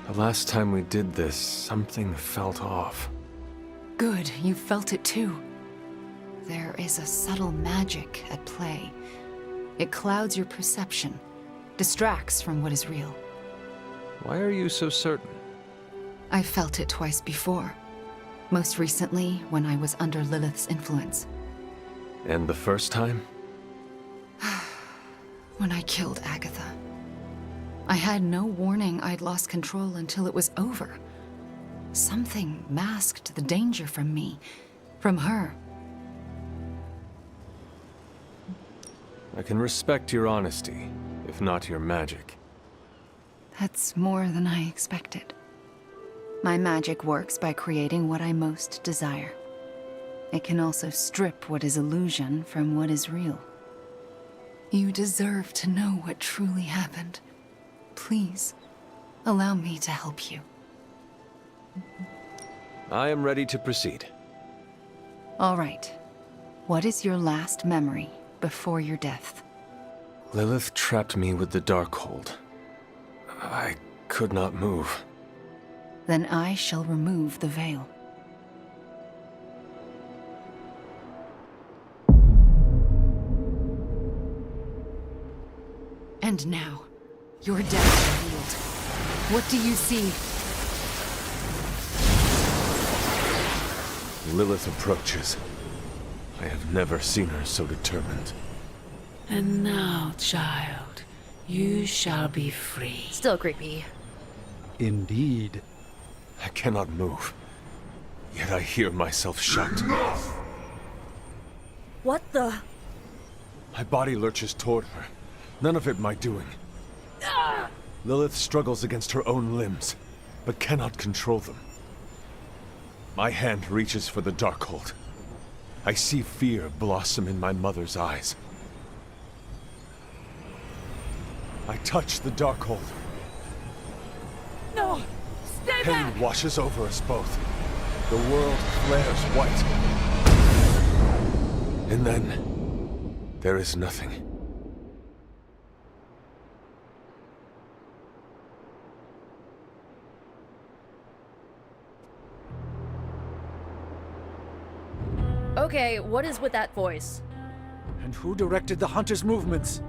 The last time we did this, something felt off. Good, you felt it too. There is a subtle magic at play. It clouds your perception, distracts from what is real. Why are you so certain? I felt it twice before. Most recently, when I was under Lilith's influence. And the first time? When I killed Agatha. I had no warning I'd lost control until it was over. Something masked the danger from me, from her. I can respect your honesty, if not your magic. That's more than I expected. My magic works by creating what I most desire. It can also strip what is illusion from what is real. You deserve to know what truly happened. Please, allow me to help you. I am ready to proceed. All right. What is your last memory before your death? Lilith trapped me with the Darkhold. I could not move. Then I shall remove the veil. And now, your death is revealed. What do you see? Lilith approaches. I have never seen her so determined. And now, child, you shall be free. Still creepy. Indeed. I cannot move. Yet I hear myself shout. What the? My body lurches toward her. None of it my doing. Lilith struggles against her own limbs, but cannot control them. My hand reaches for the Darkhold. I see fear blossom in my mother's eyes. I touch the Darkhold. No! Stay back! Pain washes over us both. The world flares white. And then, there is nothing. Okay, what is with that voice? And who directed the hunter's movements?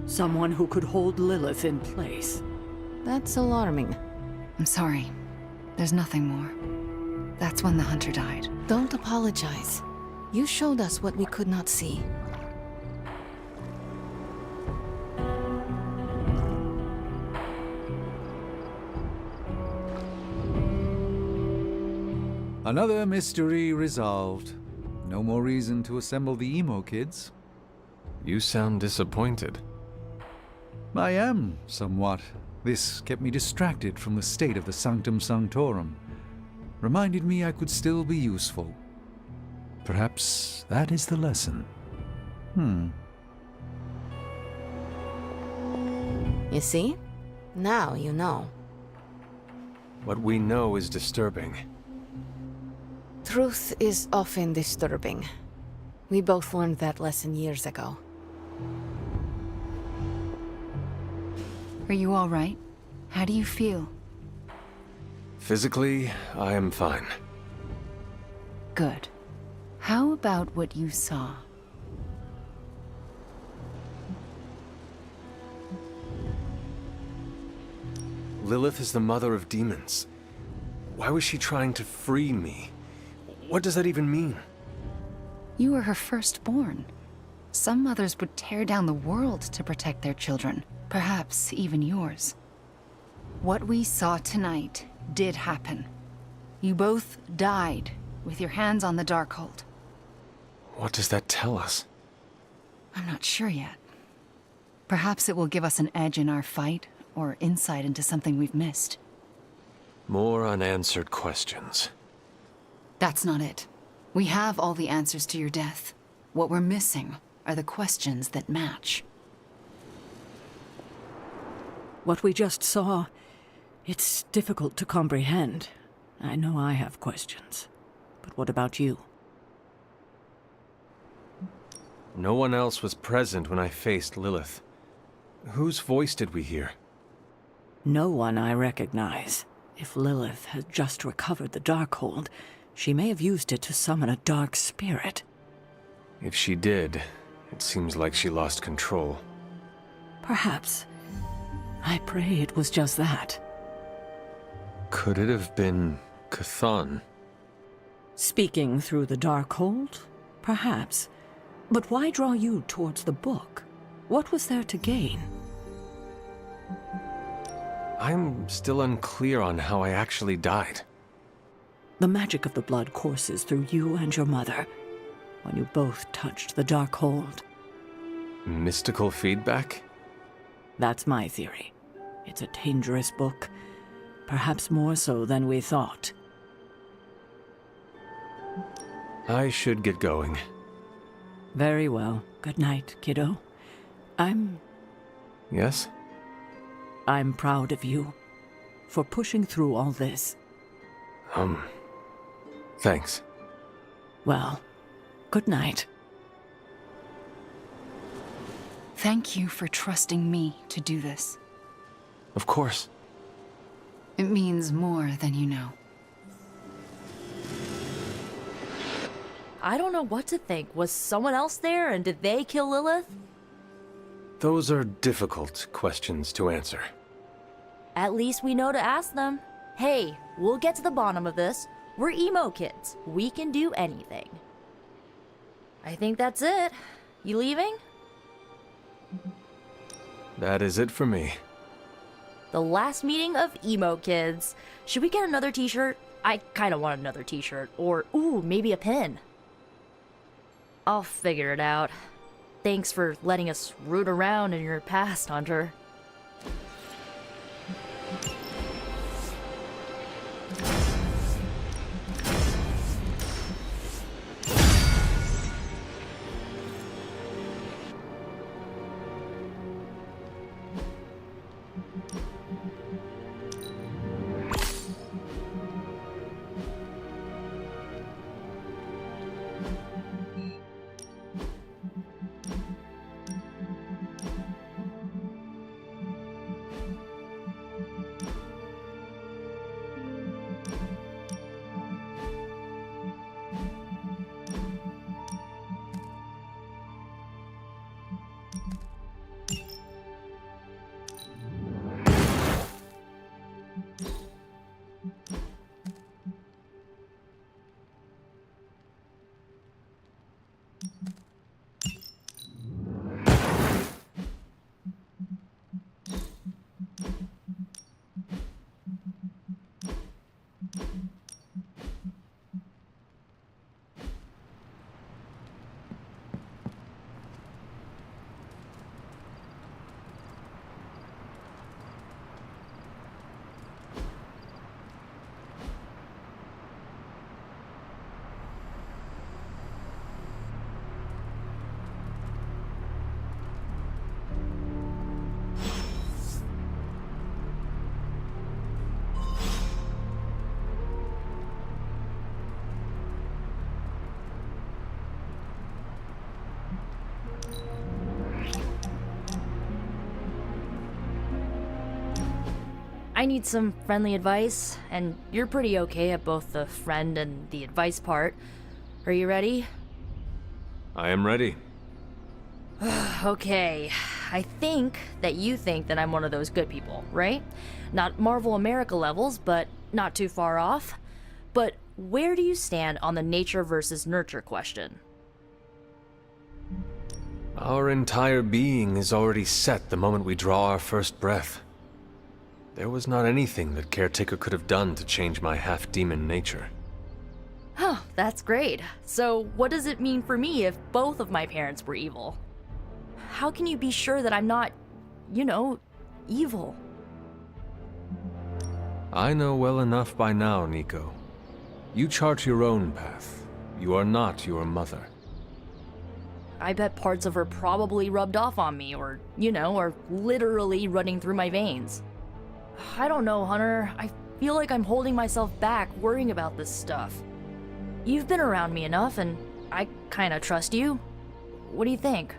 Someone who could hold Lilith in place. That's alarming. I'm sorry. There's nothing more. That's when the hunter died. Don't apologize. You showed us what we could not see. Another mystery resolved. No more reason to assemble the emo kids. You sound disappointed. I am, somewhat. This kept me distracted from the state of the Sanctum Sanctorum. Reminded me I could still be useful. Perhaps that is the lesson. You see? Now you know. What we know is disturbing. Truth is often disturbing. We both learned that lesson years ago. Are you all right? How do you feel? Physically, I am fine. Good. How about what you saw? Lilith is the mother of demons. Why was she trying to free me? What does that even mean? You were her firstborn. Some mothers would tear down the world to protect their children, perhaps even yours. What we saw tonight did happen. You both died with your hands on the Darkhold. What does that tell us? I'm not sure yet. Perhaps it will give us an edge in our fight, or insight into something we've missed. More unanswered questions. That's not it. We have all the answers to your death. What we're missing are the questions that match. What we just saw, it's difficult to comprehend. I know I have questions. But what about you? No one else was present when I faced Lilith. Whose voice did we hear? No one I recognize. If Lilith had just recovered the Darkhold, she may have used it to summon a dark spirit. If she did, it seems like she lost control. Perhaps. I pray it was just that. Could it have been Chthon? Speaking through the Darkhold? Perhaps. But why draw you towards the book? What was there to gain? I'm still unclear on how I actually died. The magic of the blood courses through you and your mother when you both touched the Darkhold. Mystical feedback? That's my theory. It's a dangerous book, perhaps more so than we thought. I should get going. Very well. Good night, kiddo. Yes? I'm proud of you for pushing through all this. Thanks. Well, good night. Thank you for trusting me to do this. Of course. It means more than you know. I don't know what to think. Was someone else there, and did they kill Lilith? Those are difficult questions to answer. At least we know to ask them. Hey, we'll get to the bottom of this. We're emo kids. We can do anything. I think that's it. You leaving? That is it for me. The last meeting of emo kids. Should we get another t-shirt? I kind of want another t-shirt. Or, ooh, maybe a pin. I'll figure it out. Thanks for letting us root around in your past, Hunter. I need some friendly advice, and you're pretty okay at both the friend and the advice part. Are you ready? I am ready. Okay, I think that you think that I'm one of those good people, right? Not Marvel America levels, but not too far off. But where do you stand on the nature versus nurture question? Our entire being is already set the moment we draw our first breath. There was not anything that Caretaker could have done to change my half-demon nature. Huh, that's great. So what does it mean for me if both of my parents were evil? How can you be sure that I'm not, you know, evil? I know well enough by now, Nico. You chart your own path. You are not your mother. I bet parts of her probably rubbed off on me, or, you know, are literally running through my veins. I don't know, Hunter. I feel like I'm holding myself back worrying about this stuff. You've been around me enough, and I kinda trust you. What do you think?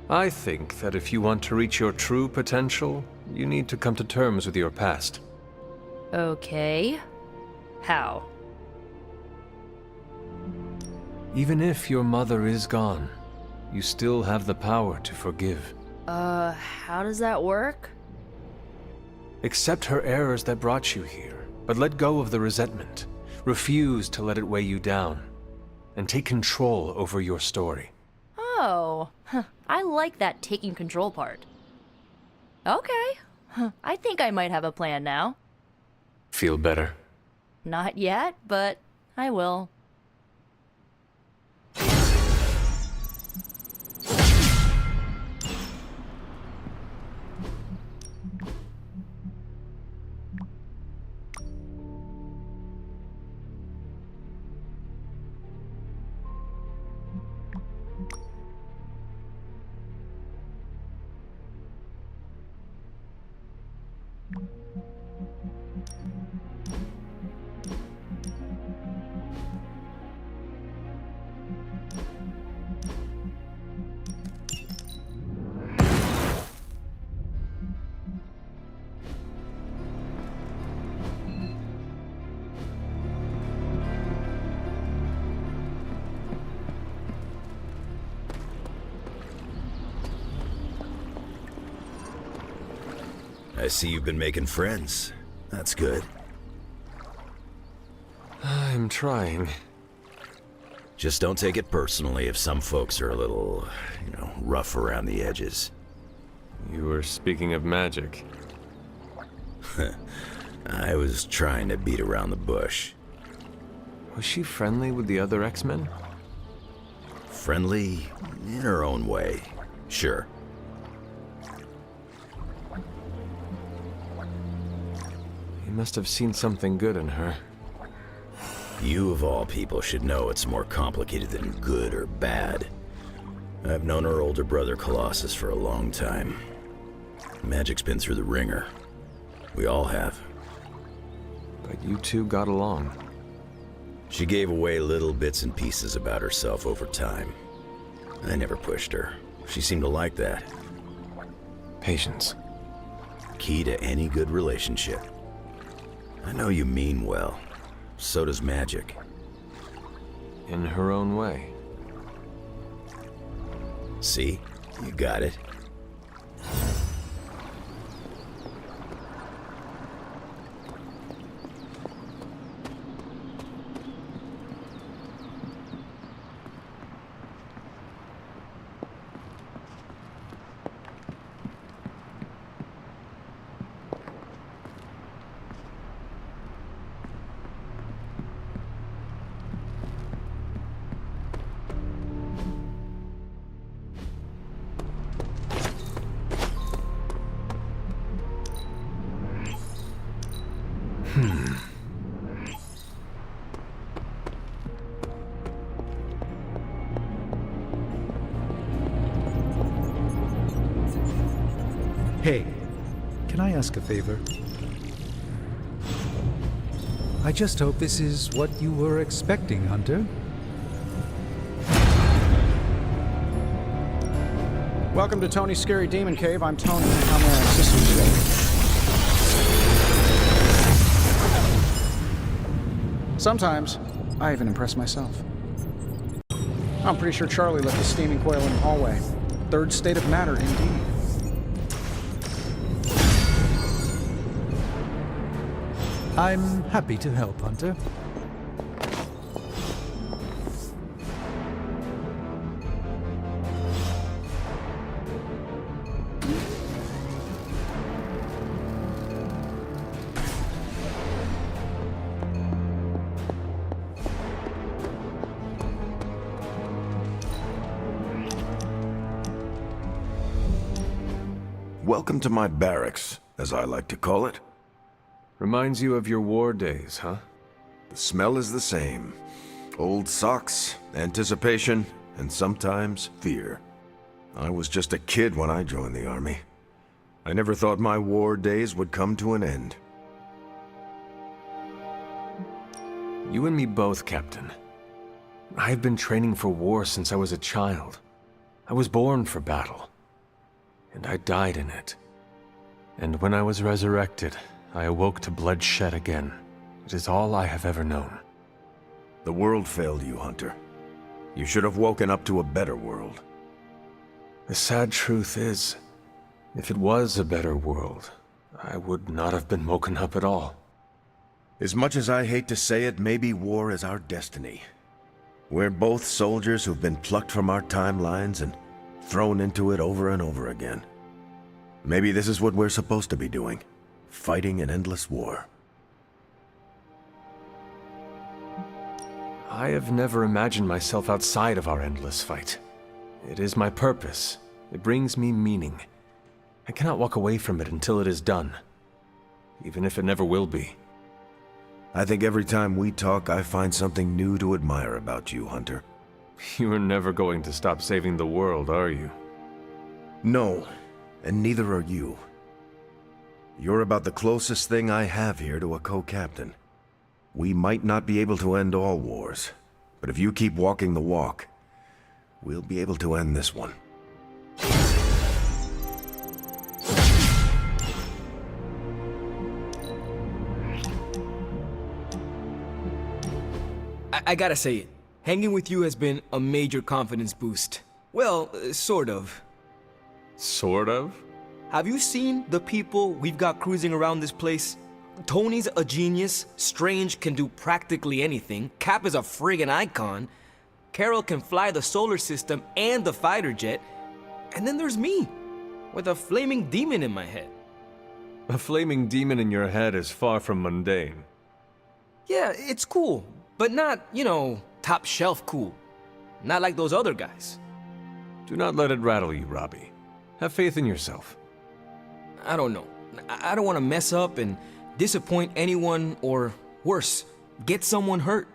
I think that if you want to reach your true potential, you need to come to terms with your past. Okay. How? Even if your mother is gone, you still have the power to forgive. How does that work? Accept her errors that brought you here, but let go of the resentment. Refuse to let it weigh you down, and take control over your story. Oh, I like that taking control part. Okay, I think I might have a plan now. Feel better? Not yet, but I will. I see you've been making friends. That's good. I'm trying. Just don't take it personally if some folks are a little, rough around the edges. You were speaking of magic. I was trying to beat around the bush. Was she friendly with the other X-Men? Friendly in her own way, sure. You must have seen something good in her. You, of all people, should know it's more complicated than good or bad. I've known her older brother Colossus for a long time. Magic's been through the ringer. We all have. But you two got along. She gave away little bits and pieces about herself over time. I never pushed her. She seemed to like that. Patience. Key to any good relationship. I know you mean well. So does Magic. In her own way. See? You got it. Hey, can I ask a favor? I just hope this is what you were expecting, Hunter. Welcome to Tony's Scary Demon Cave. I'm Tony. How may I assist you today? Sometimes, I even impress myself. I'm pretty sure Charlie left the steaming coil in the hallway. Third state of matter, indeed. I'm happy to help, Hunter. Welcome to my barracks, as I like to call it. Reminds you of your war days, huh? The smell is the same. Old socks, anticipation, and sometimes fear. I was just a kid when I joined the army. I never thought my war days would come to an end. You and me both, Captain. I've been training for war since I was a child. I was born for battle. And I died in it. And when I was resurrected, I awoke to bloodshed again. It is all I have ever known. The world failed you, Hunter. You should have woken up to a better world. The sad truth is, if it was a better world, I would not have been woken up at all. As much as I hate to say it, maybe war is our destiny. We're both soldiers who've been plucked from our timelines and thrown into it over and over again. Maybe this is what we're supposed to be doing, fighting an endless war. I have never imagined myself outside of our endless fight. It is my purpose. It brings me meaning. I cannot walk away from it until it is done, even if it never will be. I think every time we talk, I find something new to admire about you, Hunter. You are never going to stop saving the world, are you? No, and neither are you. You're about the closest thing I have here to a co-captain. We might not be able to end all wars, but if you keep walking the walk, we'll be able to end this one. I gotta say it. Hanging with you has been a major confidence boost. Well, sort of. Sort of? Have you seen the people we've got cruising around this place? Tony's a genius, Strange can do practically anything, Cap is a friggin' icon, Carol can fly the solar system and the fighter jet, and then there's me, with a flaming demon in my head. A flaming demon in your head is far from mundane. Yeah, it's cool, but not, you know, top shelf cool. Not like those other guys. Do not let it rattle you, Robbie. Have faith in yourself. I don't know. I don't want to mess up and disappoint anyone or, worse, get someone hurt.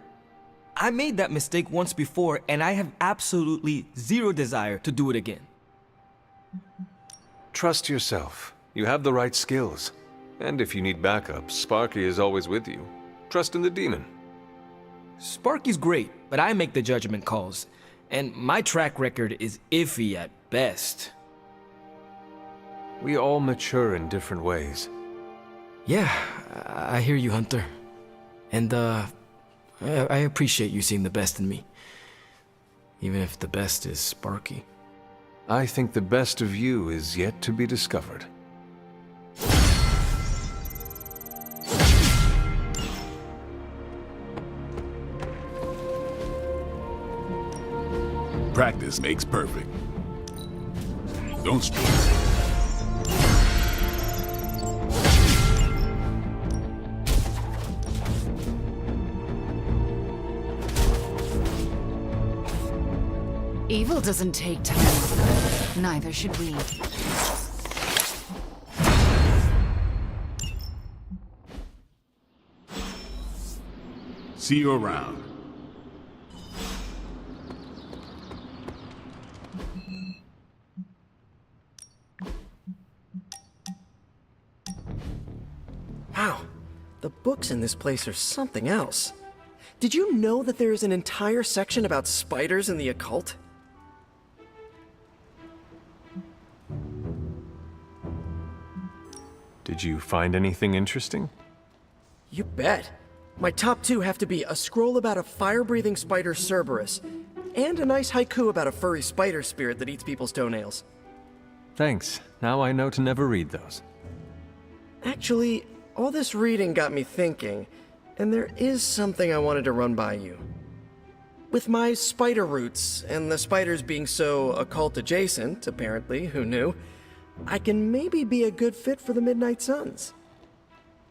I made that mistake once before and I have absolutely zero desire to do it again. Trust yourself. You have the right skills. And if you need backup, Sparky is always with you. Trust in the demon. Sparky's great, but I make the judgment calls. And my track record is iffy at best. We all mature in different ways. Yeah, I hear you, Hunter. And, I appreciate you seeing the best in me. Even if the best is Sparky. I think the best of you is yet to be discovered. Practice makes perfect. Don't stress. Evil doesn't take time. Neither should we. See you around. Wow, the books in this place are something else. Did you know that there is an entire section about spiders and the occult? Did you find anything interesting? You bet. My top two have to be a scroll about a fire-breathing spider Cerberus, and a nice haiku about a furry spider spirit that eats people's toenails. Thanks. Now I know to never read those. Actually, all this reading got me thinking, and there is something I wanted to run by you. With my spider roots, and the spiders being so occult-adjacent, apparently, who knew, I can maybe be a good fit for the Midnight Suns.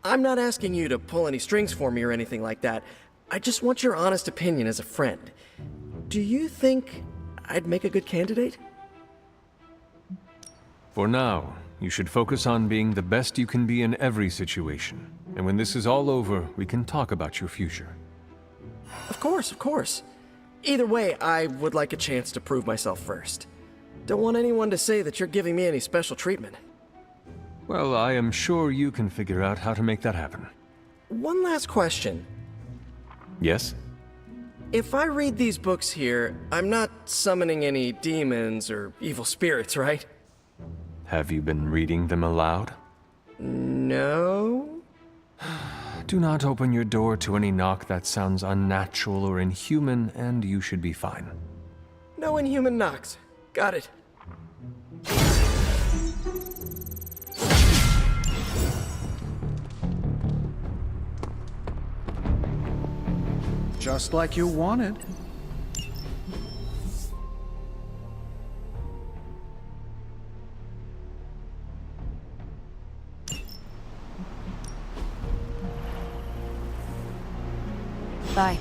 I'm not asking you to pull any strings for me or anything like that. I just want your honest opinion as a friend. Do you think I'd make a good candidate? For now, you should focus on being the best you can be in every situation. And when this is all over, we can talk about your future. Of course, of course. Either way, I would like a chance to prove myself first. Don't want anyone to say that you're giving me any special treatment. Well, I am sure you can figure out how to make that happen. One last question. Yes? If I read these books here, I'm not summoning any demons or evil spirits, right? Have you been reading them aloud? No? Do not open your door to any knock that sounds unnatural or inhuman, and you should be fine. No inhuman knocks. Got it. Just like you wanted. Bye.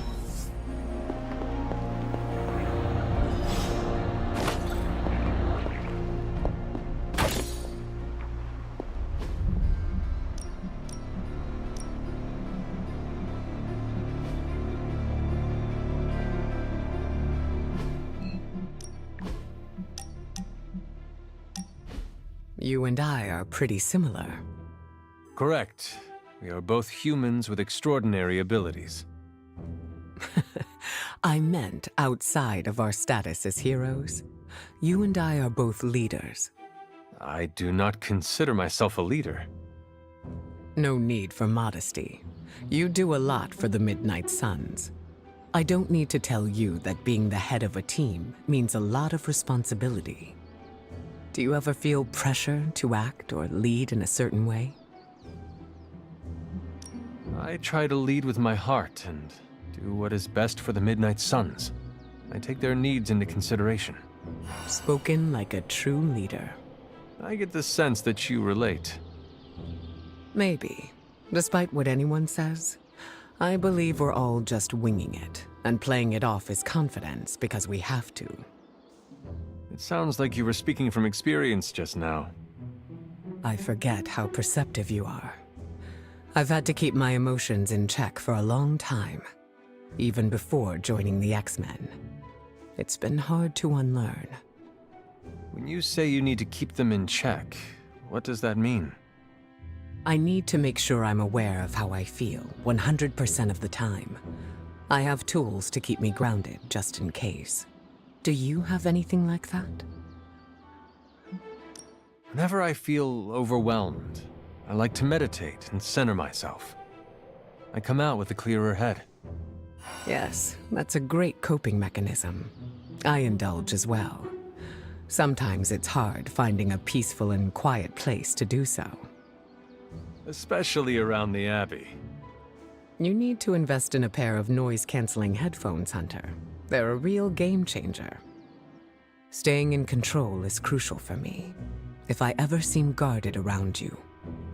You and I are pretty similar. Correct. We are both humans with extraordinary abilities. I meant outside of our status as heroes. You and I are both leaders. I do not consider myself a leader. No need for modesty. You do a lot for the Midnight Suns. I don't need to tell you that being the head of a team means a lot of responsibility. Do you ever feel pressure to act or lead in a certain way? I try to lead with my heart and do what is best for the Midnight Suns. I take their needs into consideration. Spoken like a true leader. I get the sense that you relate. Maybe. Despite what anyone says, I believe we're all just winging it and playing it off as confidence because we have to. It sounds like you were speaking from experience just now. I forget how perceptive you are. I've had to keep my emotions in check for a long time, even before joining the X-Men. It's been hard to unlearn. When you say you need to keep them in check, what does that mean? I need to make sure I'm aware of how I feel 100% of the time. I have tools to keep me grounded just in case. Do you have anything like that? Whenever I feel overwhelmed, I like to meditate and center myself. I come out with a clearer head. Yes, that's a great coping mechanism. I indulge as well. Sometimes it's hard finding a peaceful and quiet place to do so. Especially around the Abbey. You need to invest in a pair of noise-canceling headphones, Hunter. They're a real game changer. Staying in control is crucial for me. If I ever seem guarded around you,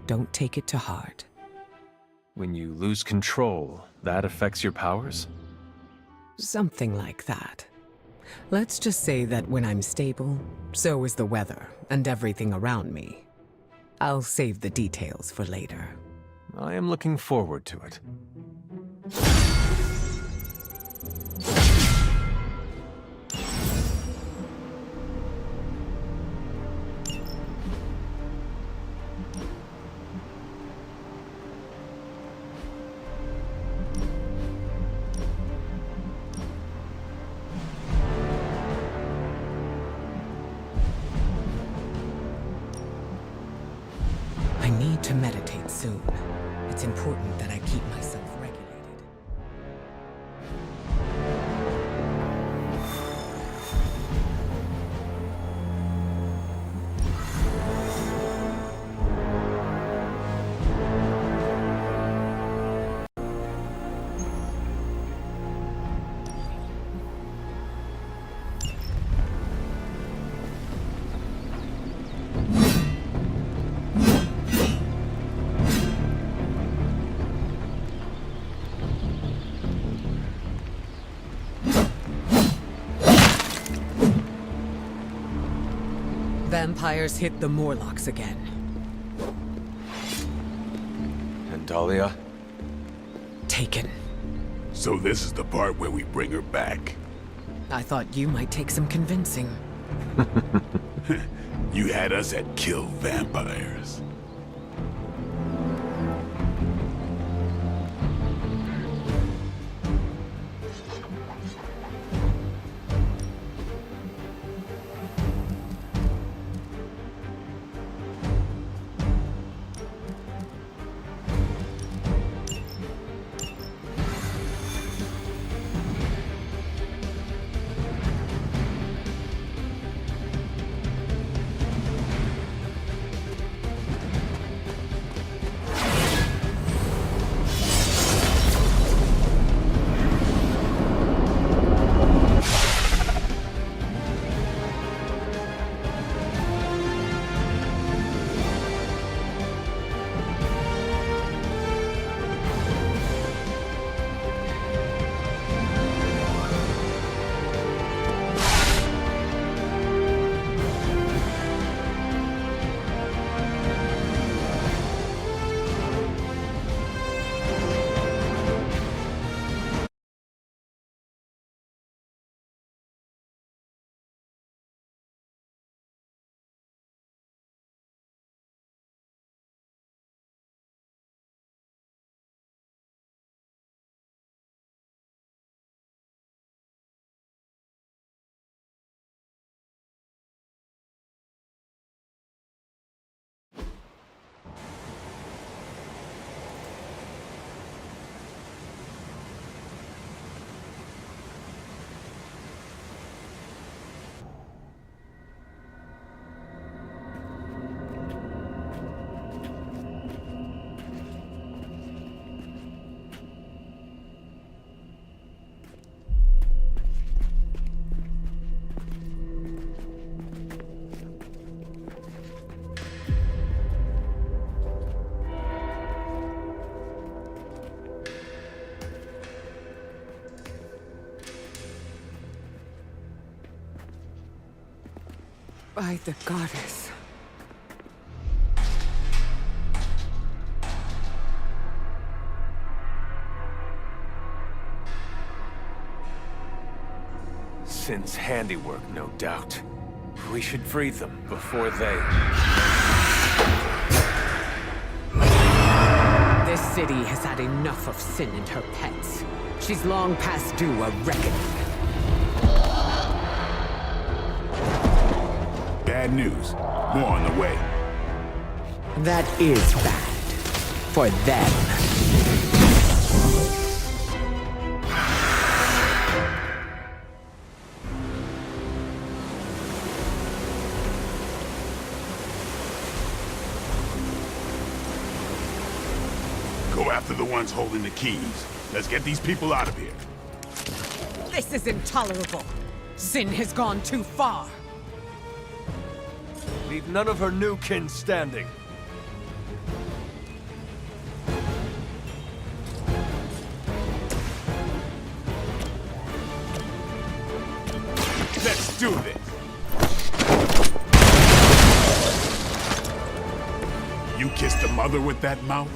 don't take it to heart. When you lose control, that affects your powers? Something like that. Let's just say that when I'm stable, so is the weather and everything around me. I'll save the details for later. I am looking forward to it. I need to meditate soon. It's important that I keep myself regulated. Vampires hit the Morlocks again. And Dahlia? Taken. So this is the part where we bring her back. I thought you might take some convincing. You had us at kill vampires. By the goddess. Sin's handiwork, no doubt. We should free them before they... This city has had enough of Sin and her pets. She's long past due a reckoning. Bad news. More on the way. That is bad. For them. Go after the ones holding the keys. Let's get these people out of here. This is intolerable. Sin has gone too far. Leave none of her new kin standing. Let's do this. You kissed the mother with that mouth?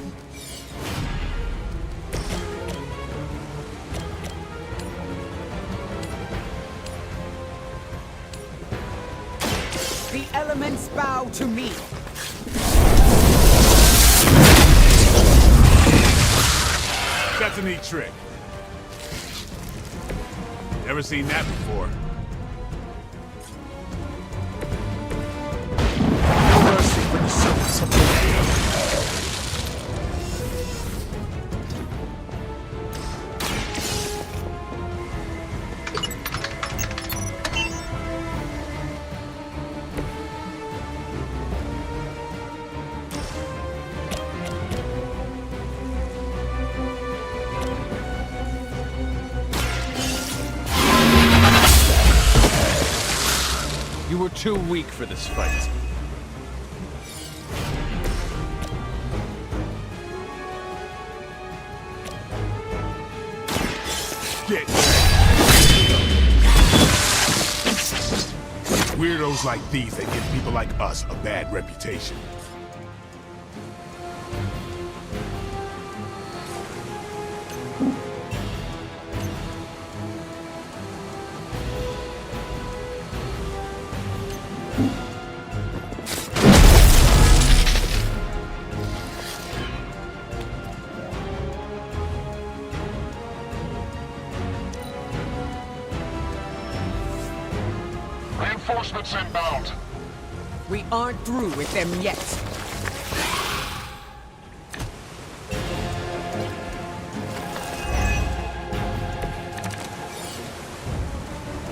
The elements bow to me. That's a neat trick. Never seen that before. No mercy for the servants of the You were too weak for this fight. Get Weirdos like these that give people like us a bad reputation. Reinforcements inbound. We aren't through with them yet.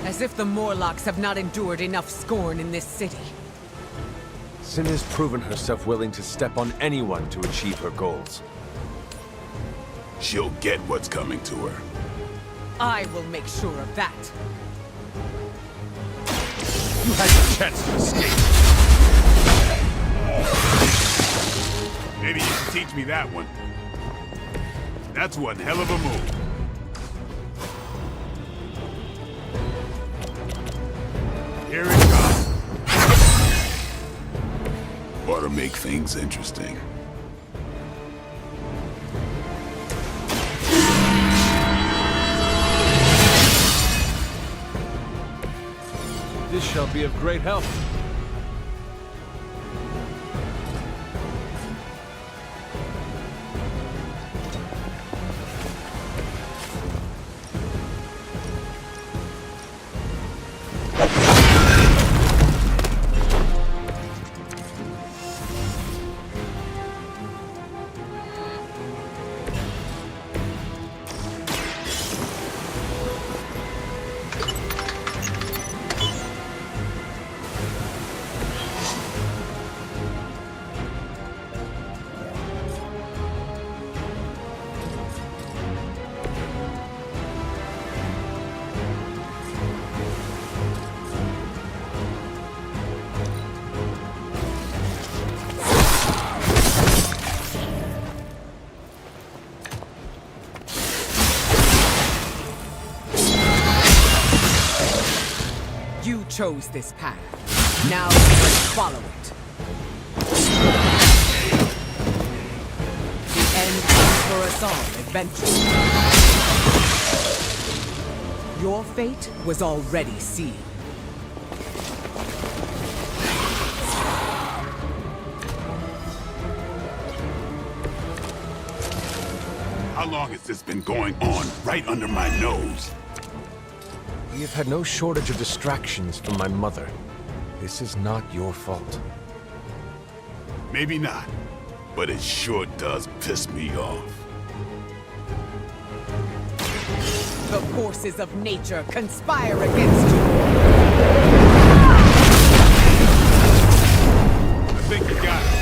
As if the Morlocks have not endured enough scorn in this city. Sin has proven herself willing to step on anyone to achieve her goals. She'll get what's coming to her. I will make sure of that. You had your chance to escape. Maybe you can teach me that one. That's one hell of a move. Here it comes. Ought to make things interesting. This shall be of great help. You chose this path. Now you must follow it. The end comes for us all eventually. Your fate was already sealed. How long has this been going on right under my nose? We have had no shortage of distractions from my mother. This is not your fault. Maybe not, but it sure does piss me off. The forces of nature conspire against you. I think you got it.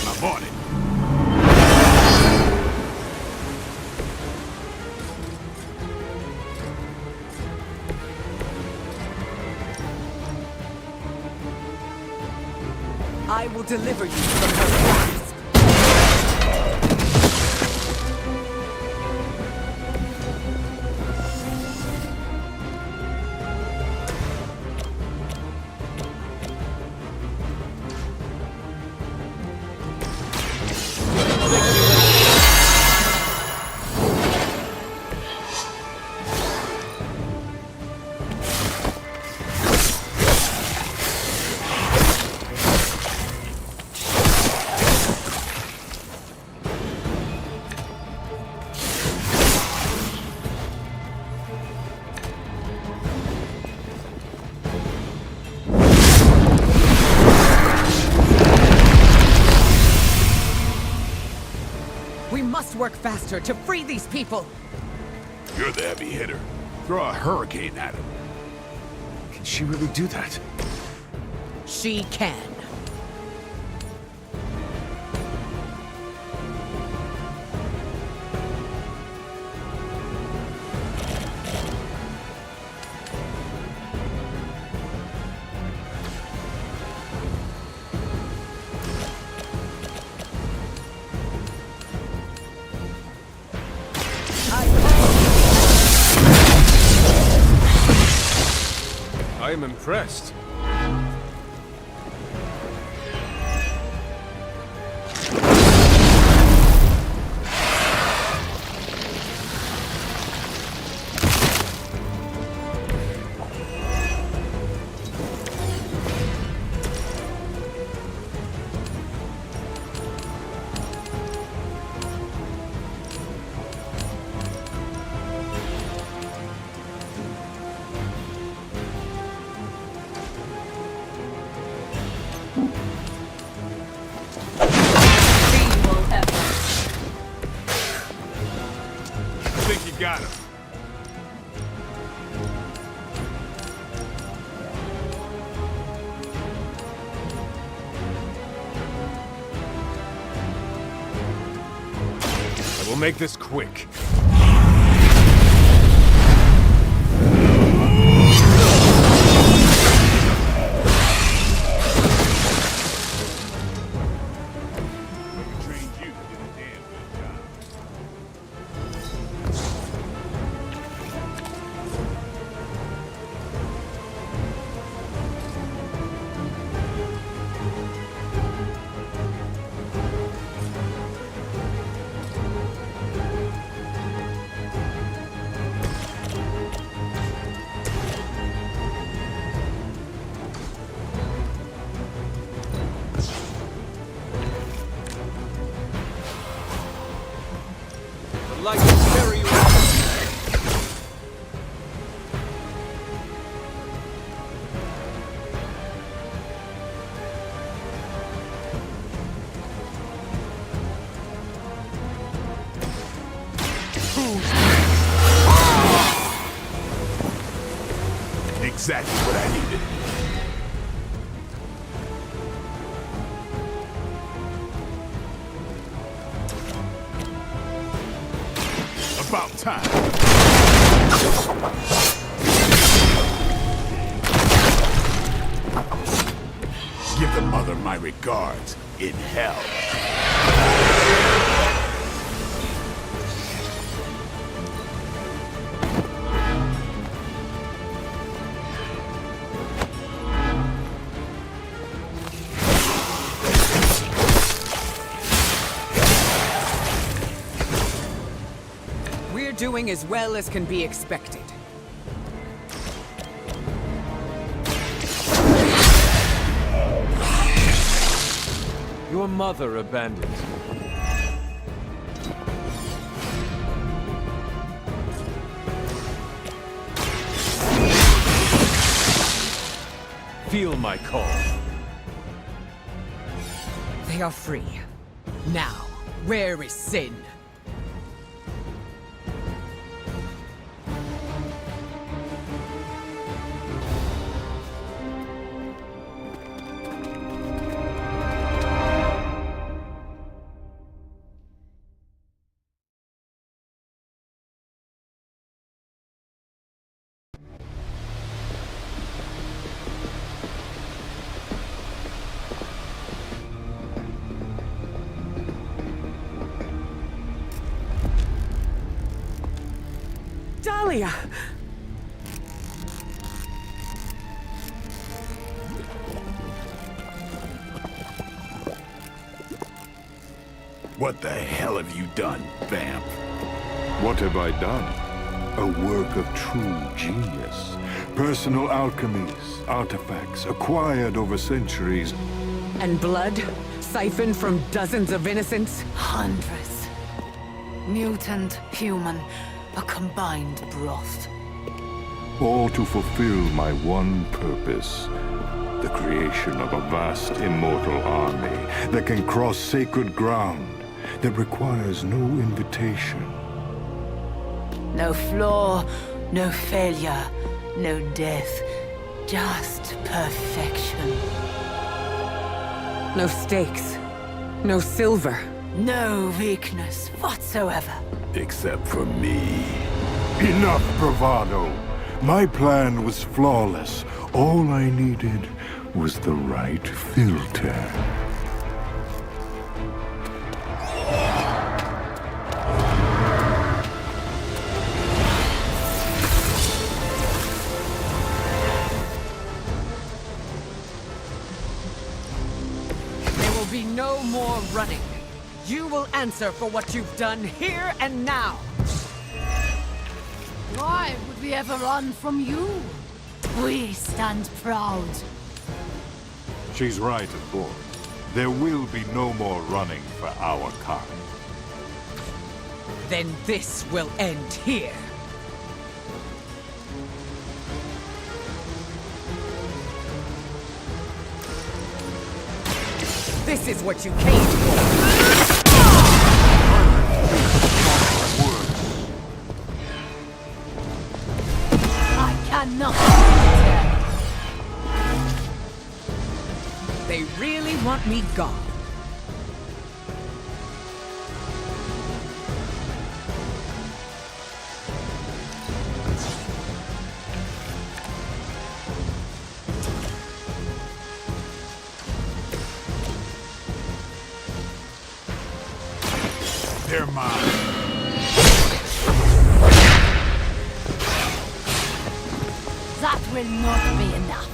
I'm on it. I will deliver you from her grasp. We must work faster to free these people! You're the heavy hitter. Throw a hurricane at him. Can she really do that? She can. am impressed. I think you got him. I will make this quick. The light will carry you out. Exactly what I needed. About time. Give the mother my regards in hell. We're doing as well as can be expected. Your mother abandoned. Feel my call. They are free. Now, where is Sin? Dahlia! What the hell have you done, vamp? What have I done? A work of true genius. Personal alchemies, artifacts acquired over centuries. And blood? Siphoned from dozens of innocents? Hundreds. Mutant, human, a combined broth. All to fulfill my one purpose. The creation of a vast immortal army that can cross sacred ground, that requires no invitation. No flaw, no failure, no death. Just perfection. No stakes. No silver. No weakness whatsoever. Except for me. Enough bravado. My plan was flawless. All I needed was the right filter. running. You will answer for what you've done here and now. Why would we ever run from you? We stand proud. She's right, of course. There will be no more running for our kind. Then this will end here. This is what you came for. I cannot. They really want me gone. They're mine. That will not be enough.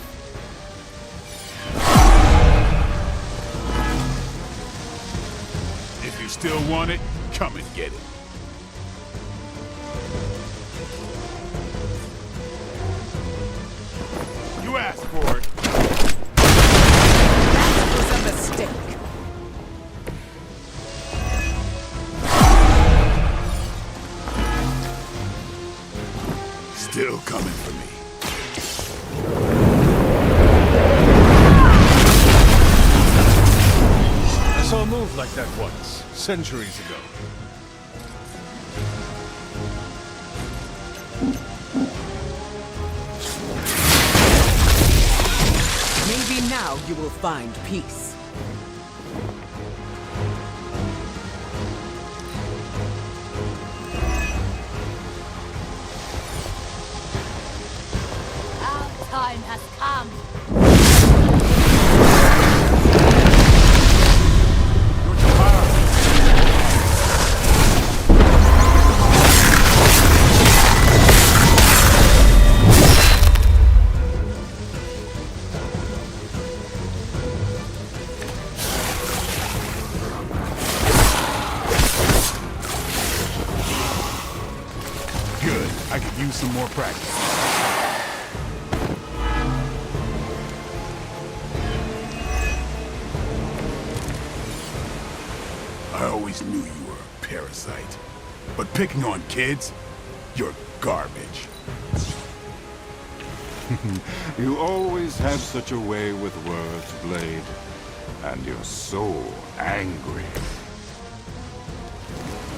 If you still want it, come and get it. You asked for it. That was a mistake. Still coming for me. I saw a move like that once, centuries ago. Maybe now you will find peace. Our time has come. Good. I could use some more practice. I always knew you were a parasite. But picking on kids, you're garbage. You always had such a way with words, Blade. And you're so angry.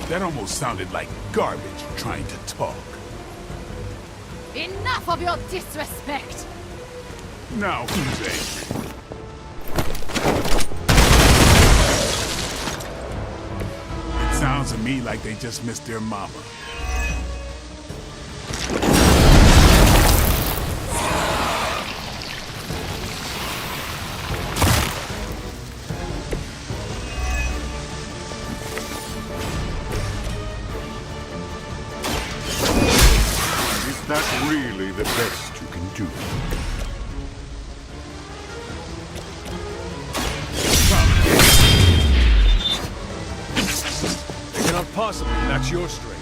That almost sounded like garbage trying to talk. Enough of your disrespect! Now who's angry? It sounds to me like they just missed their mama. Is that really the best you can do? They cannot possibly match your strength.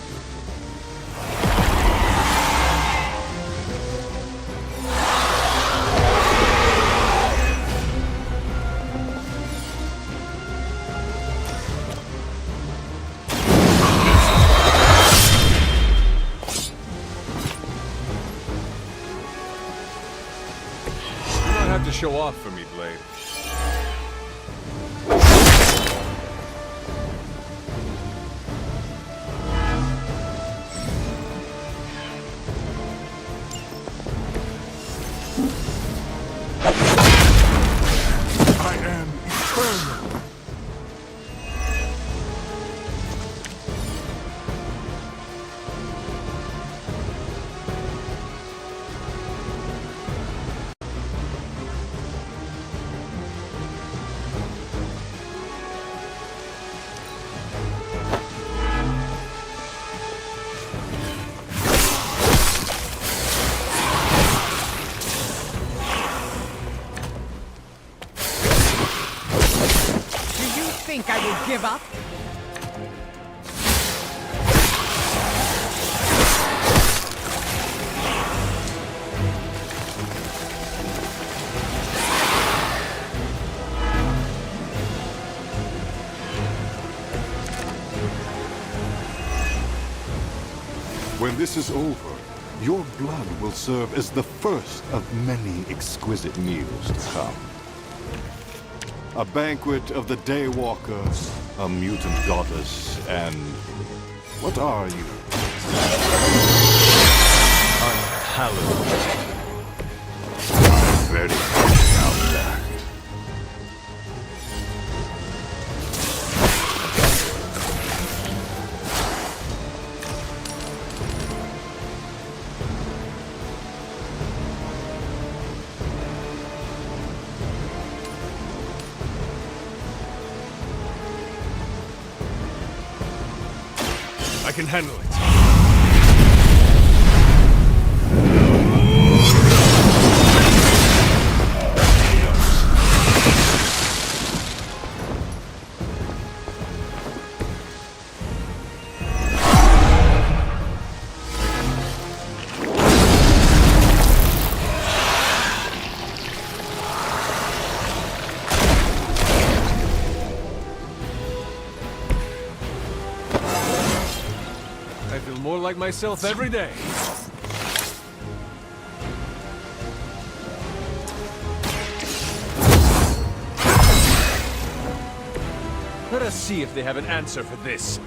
You don't have to show off for me, Blade. I am eternal. give up? When this is over, your blood will serve as the first of many exquisite meals to come. A banquet of the Daywalker, a mutant goddess, and... what are you? Unhallowed. Very good out there. I can handle it. I feel more like myself every day. Let us see if they have an answer for this.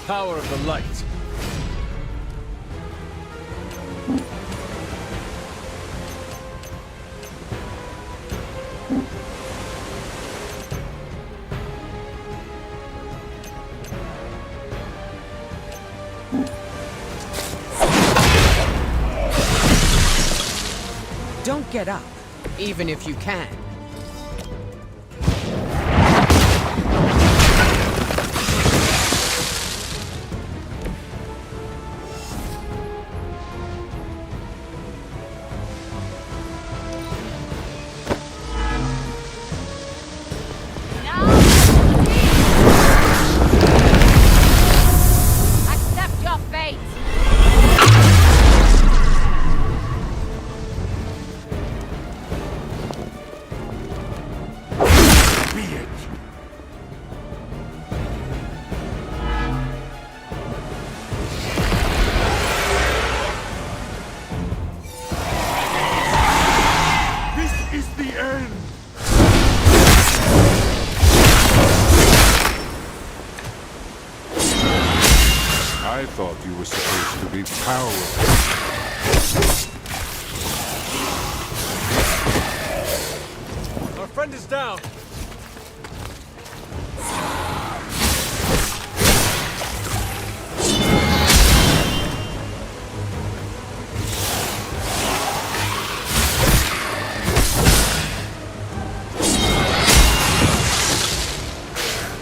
Power of the light. Don't get up, even if you can. Accept your fate! I thought you were supposed to be powerful. Our friend is down.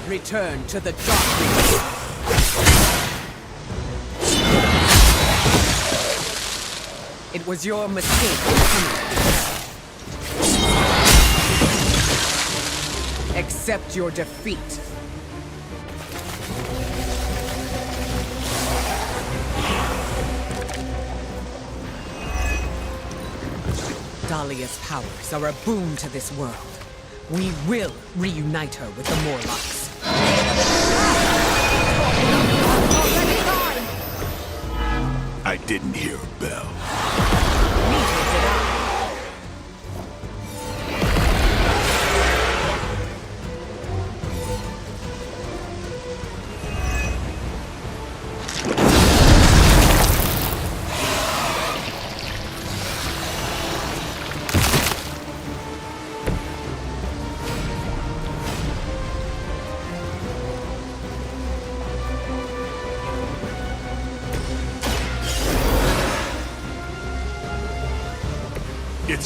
Return to the darkness. It was your mistake. Accept your defeat. Dahlia's powers are a boon to this world. We will reunite her with the Morlocks. I didn't hear a bell.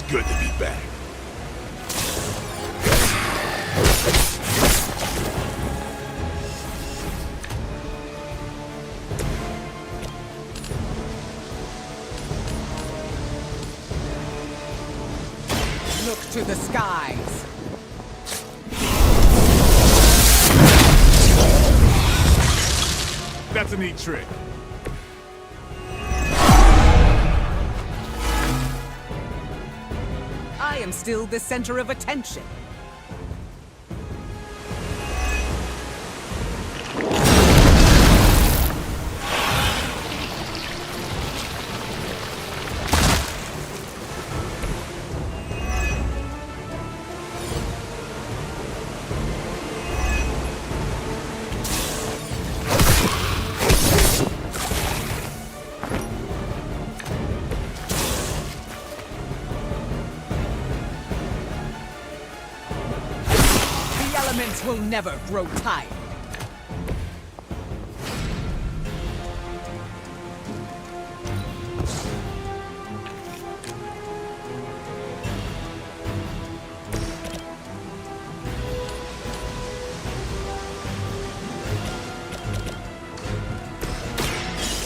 good to be back. Look to the skies. That's a neat trick. I am still the center of attention. Will never grow tired.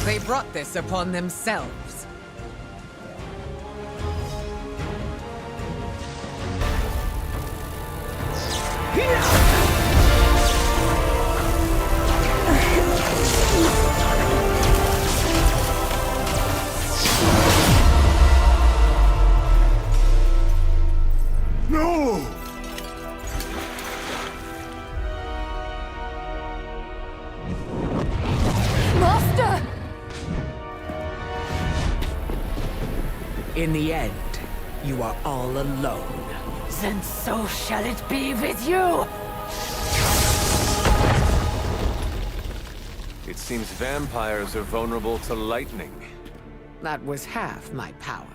They brought this upon themselves. No! Master! In the end, you are all alone. Then so shall it be with you! It seems vampires are vulnerable to lightning. That was half my power.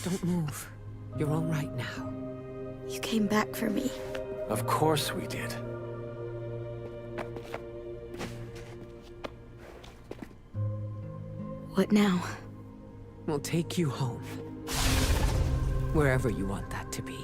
Don't move. You're all right now. You came back for me. Of course we did. What now? We'll take you home. Wherever you want that to be.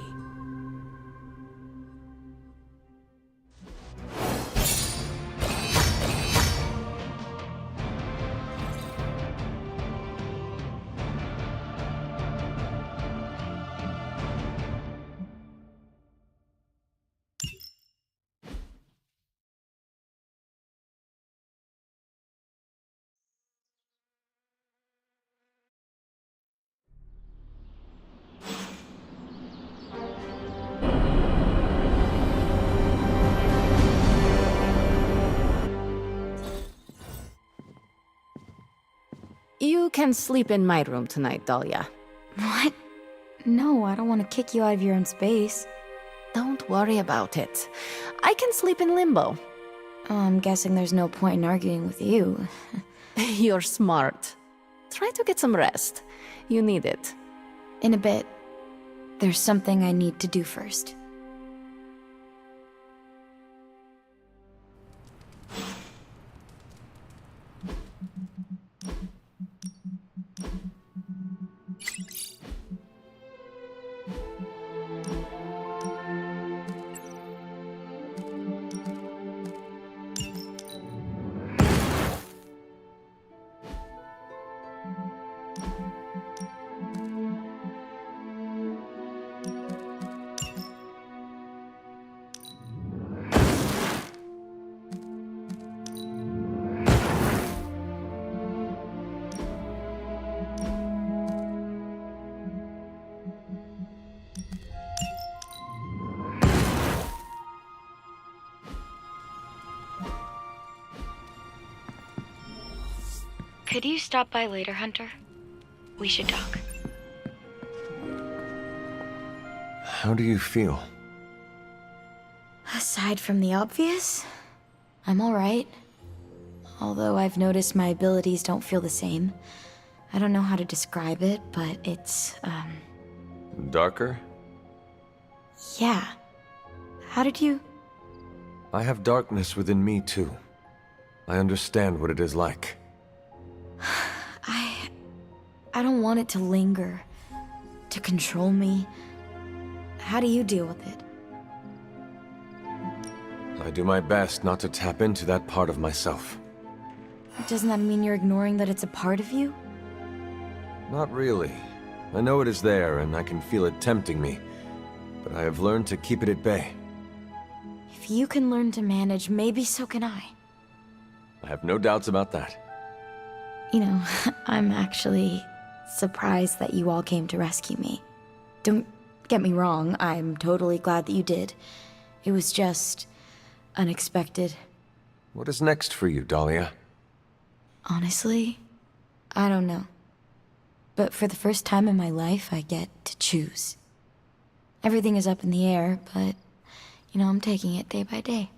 You can sleep in my room tonight, Dahlia. What? No, I don't want to kick you out of your own space. Don't worry about it. I can sleep in limbo. Oh, I'm guessing there's no point in arguing with you. You're smart. Try to get some rest. You need it. In a bit. There's something I need to do first. Could you stop by later, Hunter? We should talk. How do you feel? Aside from the obvious, I'm alright. Although I've noticed my abilities don't feel the same. I don't know how to describe it, but it's, Darker? Yeah. How did you... I have darkness within me, too. I understand what it is like. I don't want it to linger, to control me. How do you deal with it? I do my best not to tap into that part of myself. Doesn't that mean you're ignoring that it's a part of you? Not really. I know it is there, and I can feel it tempting me, but I have learned to keep it at bay. If you can learn to manage, maybe so can I. I have no doubts about that. You know, I'm actually surprised that you all came to rescue me. Don't get me wrong, I'm totally glad that you did. It was just unexpected. What is next for you, Dahlia? Honestly, I don't know. But for the first time in my life, I get to choose. Everything is up in the air, but, you know, I'm taking it day by day.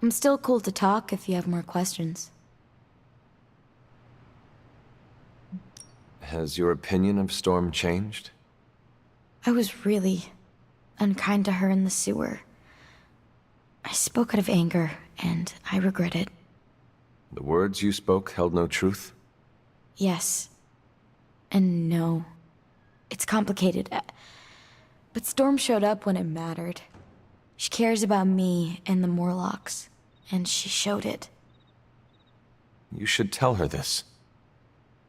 I'm still cool to talk if you have more questions. Has your opinion of Storm changed? I was really unkind to her in the sewer. I spoke out of anger, and I regret it. The words you spoke held no truth? Yes. And no. It's complicated. But Storm showed up when it mattered. She cares about me and the Morlocks, and she showed it. You should tell her this.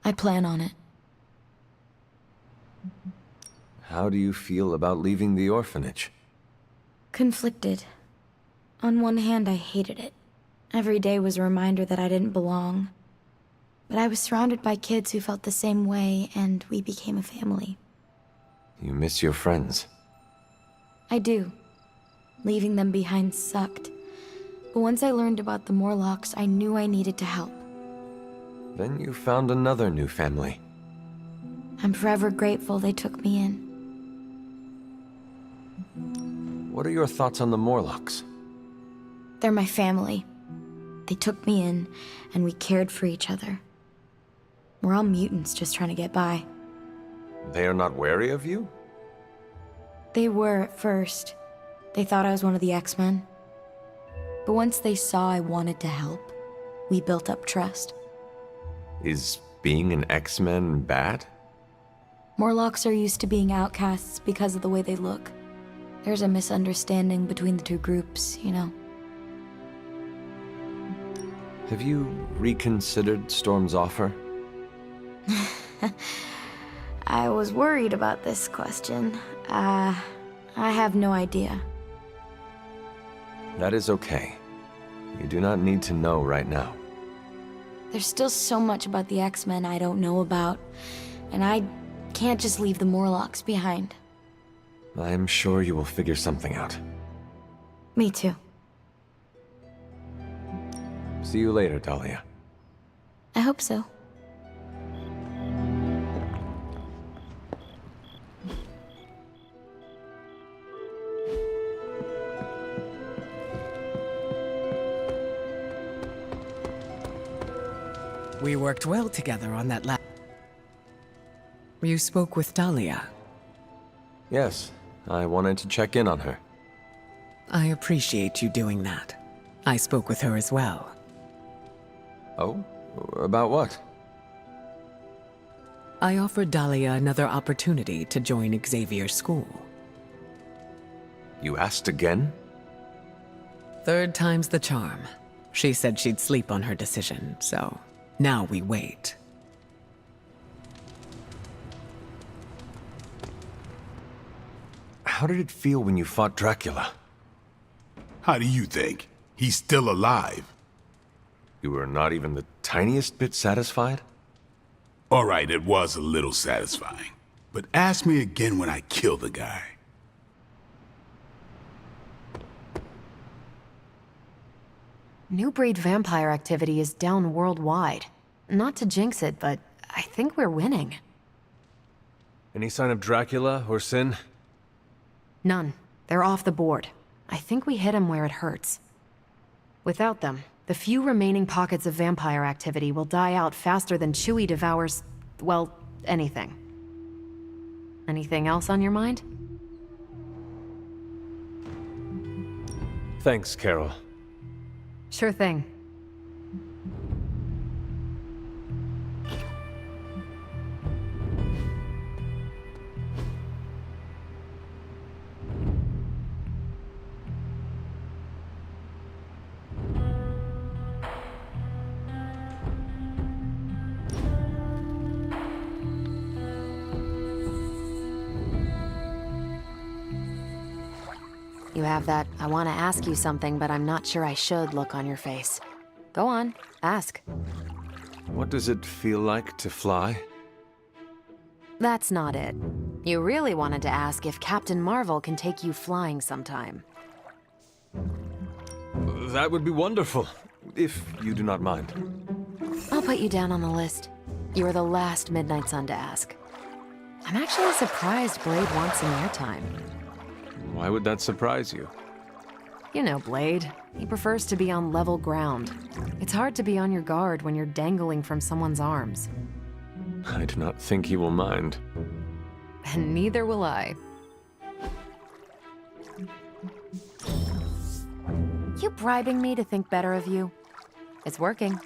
I plan on it. How do you feel about leaving the orphanage? Conflicted. On one hand, I hated it. Every day was a reminder that I didn't belong. But I was surrounded by kids who felt the same way, and we became a family. You miss your friends. I do. Leaving them behind sucked. But once I learned about the Morlocks, I knew I needed to help. Then you found another new family. I'm forever grateful they took me in. What are your thoughts on the Morlocks? They're my family. They took me in, and we cared for each other. We're all mutants just trying to get by. They are not wary of you? They were at first. They thought I was one of the X-Men. But once they saw I wanted to help, we built up trust. Is being an X-Men bad? Morlocks are used to being outcasts because of the way they look. There's a misunderstanding between the two groups, you know. Have you reconsidered Storm's offer? I was worried about this question. I have no idea. That is okay. You do not need to know right now. There's still so much about the X-Men I don't know about, and I can't just leave the Morlocks behind. I am sure you will figure something out. Me too. See you later, Dahlia. I hope so. We worked well together on that You spoke with Dahlia. Yes, I wanted to check in on her. I appreciate you doing that. I spoke with her as well. Oh? About what? I offered Dahlia another opportunity to join Xavier's school. You asked again? Third time's the charm. She said she'd sleep on her decision, so now we wait. How did it feel when you fought Dracula? How do you think? He's still alive. You were not even the tiniest bit satisfied? All right, it was a little satisfying. But ask me again when I kill the guy. New breed vampire activity is down worldwide. Not to jinx it, but I think we're winning. Any sign of Dracula or Sin? None. They're off the board. I think we hit him where it hurts. Without them, the few remaining pockets of vampire activity will die out faster than Chewie devours, well, anything. Anything else on your mind? Thanks, Carol. Sure thing. You have that I want to ask you something, but I'm not sure I should look on your face. Go on, ask. What does it feel like to fly? That's not it. You really wanted to ask if Captain Marvel can take you flying sometime. That would be wonderful, if you do not mind. I'll put you down on the list. You are the last Midnight Sun to ask. I'm actually surprised Blade wants some airtime. Why would that surprise you? You know Blade. He prefers to be on level ground. It's hard to be on your guard when you're dangling from someone's arms. I do not think he will mind. And neither will I. You bribing me to think better of you? It's working.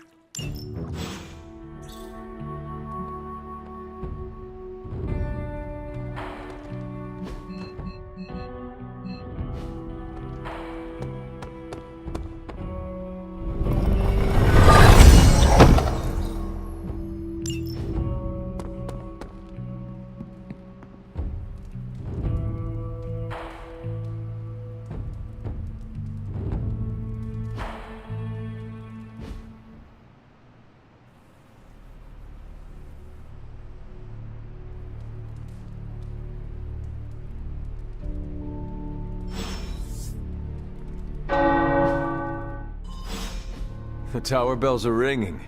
The tower bells are ringing.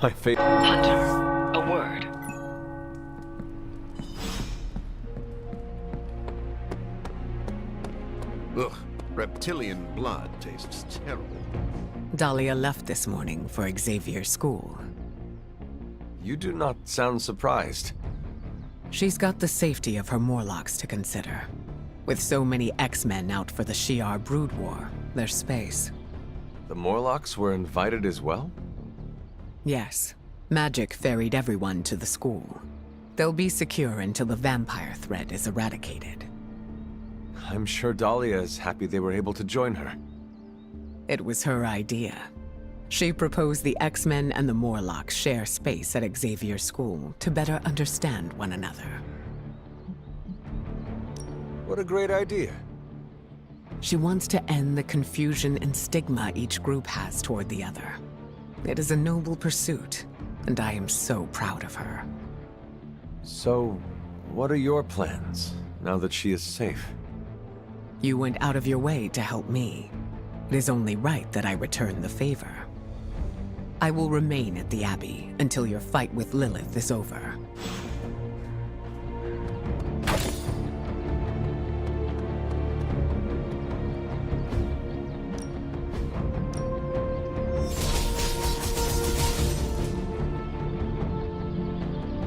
My fate. Hunter, a word. Ugh, reptilian blood tastes terrible. Dahlia left this morning for Xavier's school. You do not sound surprised. She's got the safety of her Morlocks to consider. With so many X-Men out for the Shi'ar Brood War, there's space. The Morlocks were invited as well? Yes. Magic ferried everyone to the school. They'll be secure until the vampire threat is eradicated. I'm sure Dahlia is happy they were able to join her. It was her idea. She proposed the X-Men and the Morlocks share space at Xavier's school to better understand one another. What a great idea. She wants to end the confusion and stigma each group has toward the other. It is a noble pursuit, and I am so proud of her. So, what are your plans, now that she is safe? You went out of your way to help me. It is only right that I return the favor. I will remain at the Abbey until your fight with Lilith is over.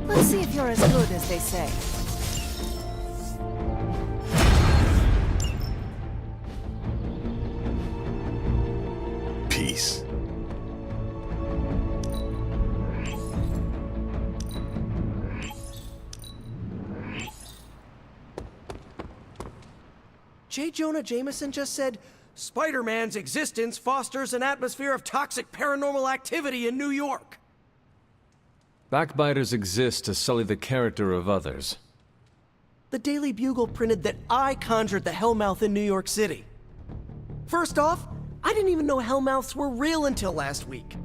Let's see if you're as good as they say. Peace. J. Jonah Jameson just said, Spider-Man's existence fosters an atmosphere of toxic paranormal activity in New York. Backbiters exist to sully the character of others. The Daily Bugle printed that I conjured the Hellmouth in New York City. First off, I didn't even know Hellmouths were real until last week.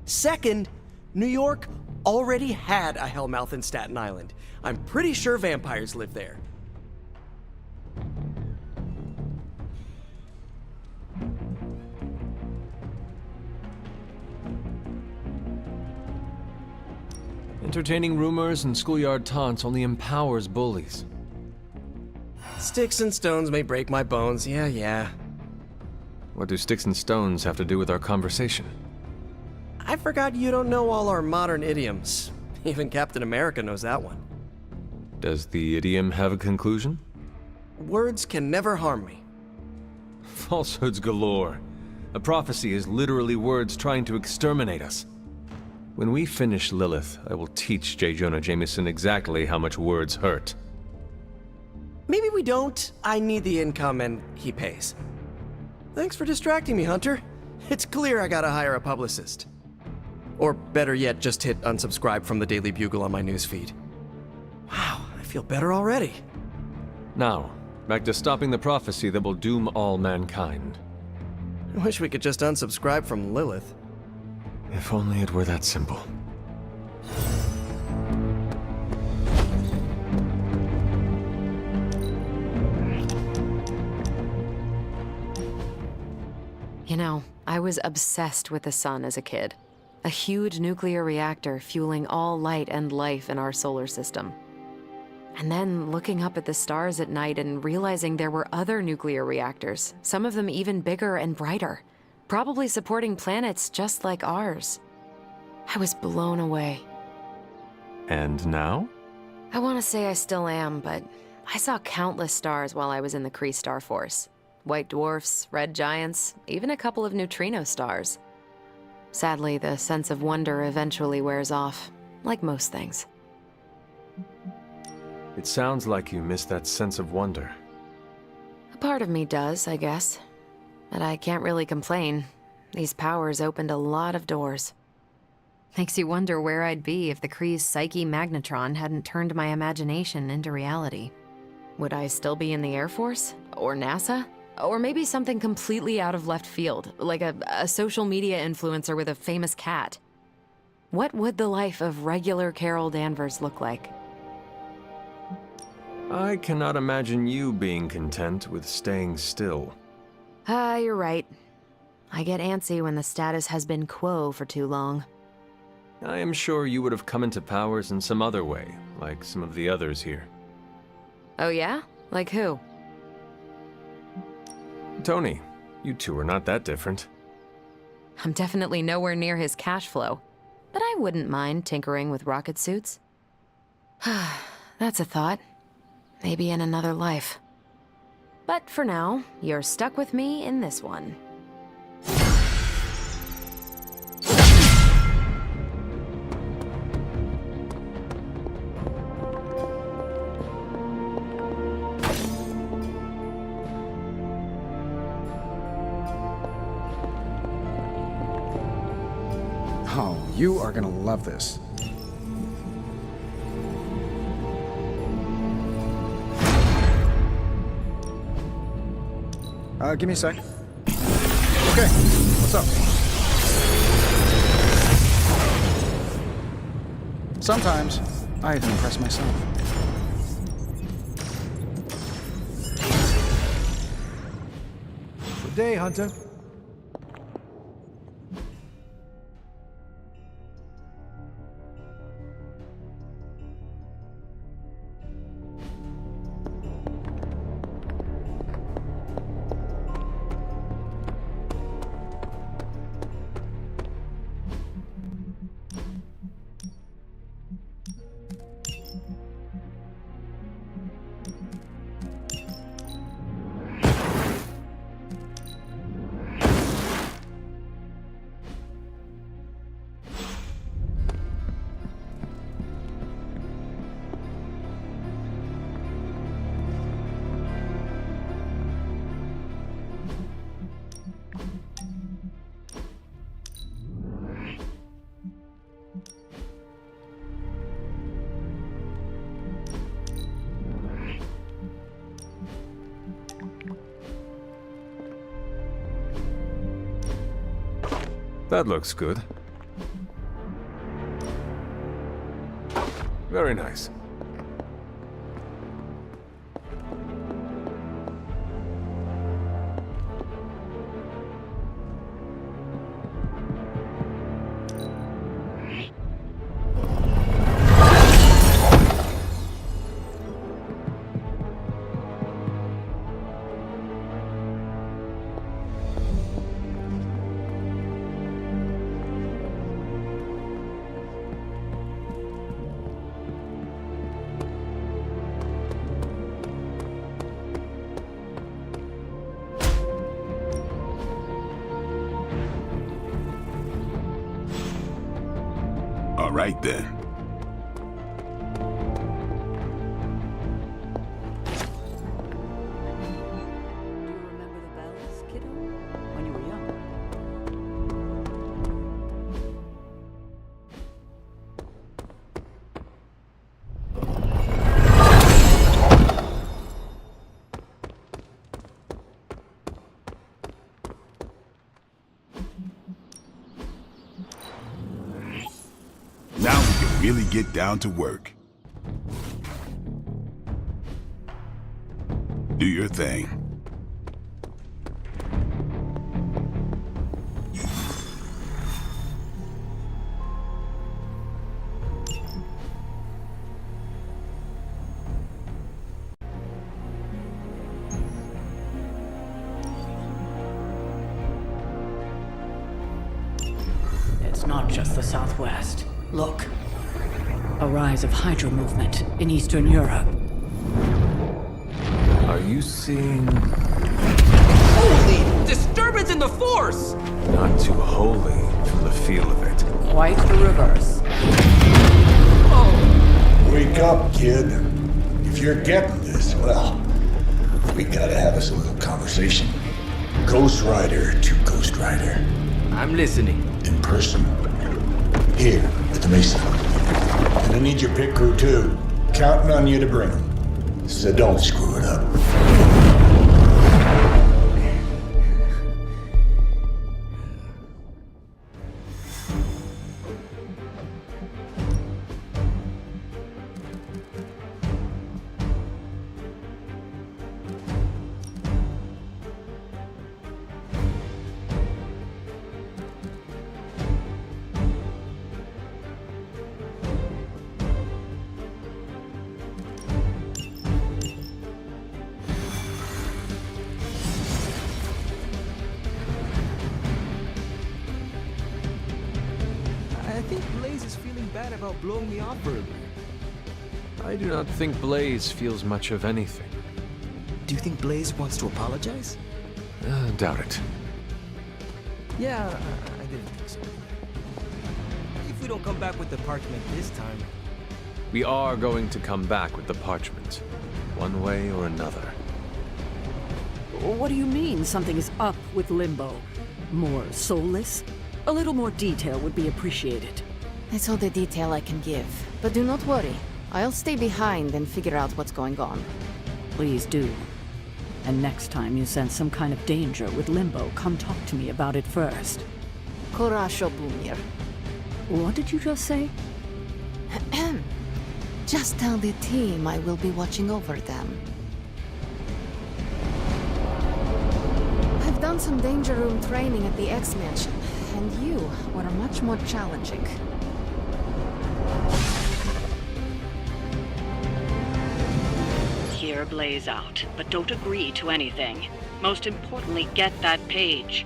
Second, New York already had a Hellmouth in Staten Island. I'm pretty sure vampires live there. Entertaining rumors and schoolyard taunts only empowers bullies. Sticks and stones may break my bones, yeah. What do sticks and stones have to do with our conversation? I forgot you don't know all our modern idioms. Even Captain America knows that one. Does the idiom have a conclusion? Words can never harm me. Falsehoods galore. A prophecy is literally words trying to exterminate us. When we finish Lilith, I will teach J. Jonah Jameson exactly how much words hurt. Maybe we don't. I need the income and he pays. Thanks for distracting me, Hunter. It's clear I gotta hire a publicist. Or better yet, just hit unsubscribe from the Daily Bugle on my newsfeed. Wow, I feel better already. Now, back to stopping the prophecy that will doom all mankind. I wish we could just unsubscribe from Lilith. If only it were that simple. You know, I was obsessed with the sun as a kid. A huge nuclear reactor fueling all light and life in our solar system. And then looking up at the stars at night and realizing there were other nuclear reactors, some of them even bigger and brighter, probably supporting planets just like ours. I was blown away. And now? I want to say I still am, but I saw countless stars while I was in the Kree Star Force. White dwarfs, red giants, even a couple of neutrino stars. Sadly, the sense of wonder eventually wears off, like most things. It sounds like you miss that sense of wonder. A part of me does, I guess. But I can't really complain. These powers opened a lot of doors. Makes you wonder where I'd be if the Kree's psyche magnetron hadn't turned my imagination into reality. Would I still be in the Air Force? Or NASA? Or maybe something completely out of left field, like a social media influencer with a famous cat. What would the life of regular Carol Danvers look like? I cannot imagine you being content with staying still. You're right. I get antsy when the status has been quo for too long. I am sure you would have come into powers in some other way, like some of the others here. Oh yeah? Like who? Tony, you two are not that different. I'm definitely nowhere near his cash flow, but I wouldn't mind tinkering with rocket suits. That's a thought. Maybe in another life. But for now, you're stuck with me in this one. Oh, you are gonna love this. Give me a sec. Okay, what's up? Sometimes, I even impress myself. Good day, Hunter. That looks good. Very nice. right then. Now we can really get down to work. Do your thing. It's not just the Southwest. Look. A rise of Hydra movement in Eastern Europe. Are you seeing... Holy disturbance in the Force! Not too holy from the feel of it. Quite the reverse. Wake up, kid. If you're getting this, well, we gotta have us a little conversation. Ghost Rider to Ghost Rider. I'm listening. In person. Here, at the Mesa. And I need your pit crew too. Counting on you to bring them. So don't screw it up. I think Blaze is feeling bad about blowing me off earlier. I do not think Blaze feels much of anything. Do you think Blaze wants to apologize? Doubt it. Yeah, I didn't think so. If we don't come back with the parchment this time... We are going to come back with the parchment, one way or another. What do you mean something is up with Limbo? More soulless? A little more detail would be appreciated. It's all the detail I can give. But do not worry. I'll stay behind and figure out what's going on. Please do. And next time you sense some kind of danger with Limbo, come talk to me about it first. Korasho Bumir. What did you just say? Just tell the team I will be watching over them. I've done some danger room training at the X-Mansion, and you were much more challenging. Hear Blaze out, but don't agree to anything. Most importantly, get that page.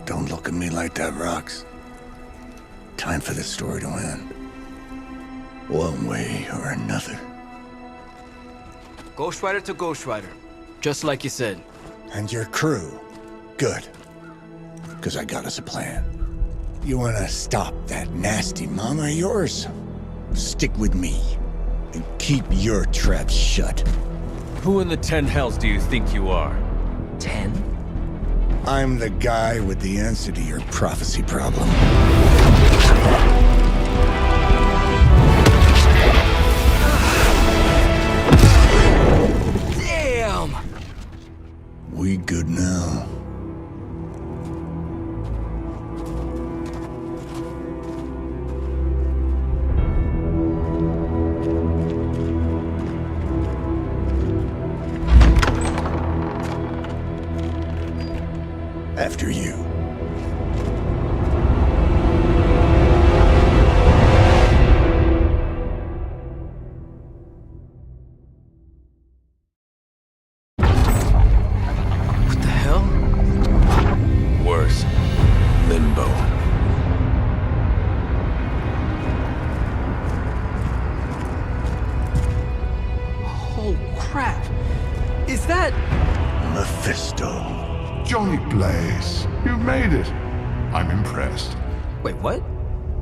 Don't look at me like that, Rox. Time for this story to end. One way or another. Ghost Rider to Ghost Rider. Just like you said. And your crew. Good. Because I got us a plan. You want to stop that nasty mama of yours? Stick with me. And keep your traps shut. Who in the 10 hells do you think you are? 10? I'm the guy with the answer to your prophecy problem. Damn! We good now? After you. Is that... Mephisto. Johnny Blaze, you made it. I'm impressed. Wait, what?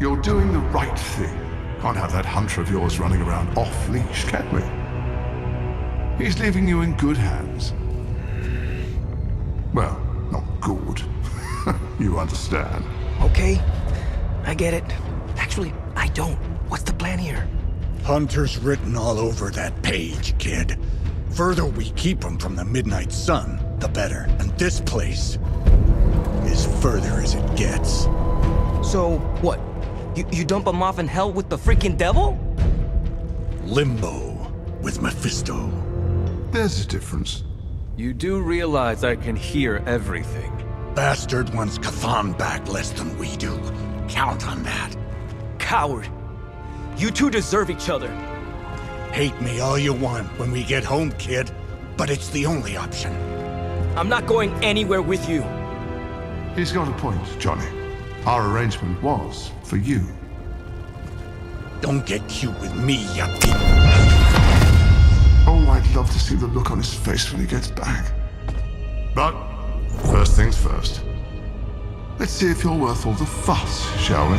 You're doing the right thing. Can't have that hunter of yours running around off-leash, can we? He's leaving you in good hands. Well, not good. You understand. Okay, I get it. Actually, I don't. What's the plan here? Hunter's written all over that page, kid. Further we keep him from the midnight sun, the better. And this place is further as it gets. So, what? You dump him off in hell with the freaking devil? Limbo with Mephisto. There's a difference. You do realize I can hear everything. Bastard wants Cathan back less than we do. Count on that. Coward. You two deserve each other. Hate me all you want when we get home, kid. But it's the only option. I'm not going anywhere with you. He's got a point, Johnny. Our arrangement was for you. Don't get cute with me, you Oh, I'd love to see the look on his face when he gets back. But, first things first. Let's see if you're worth all the fuss, shall we?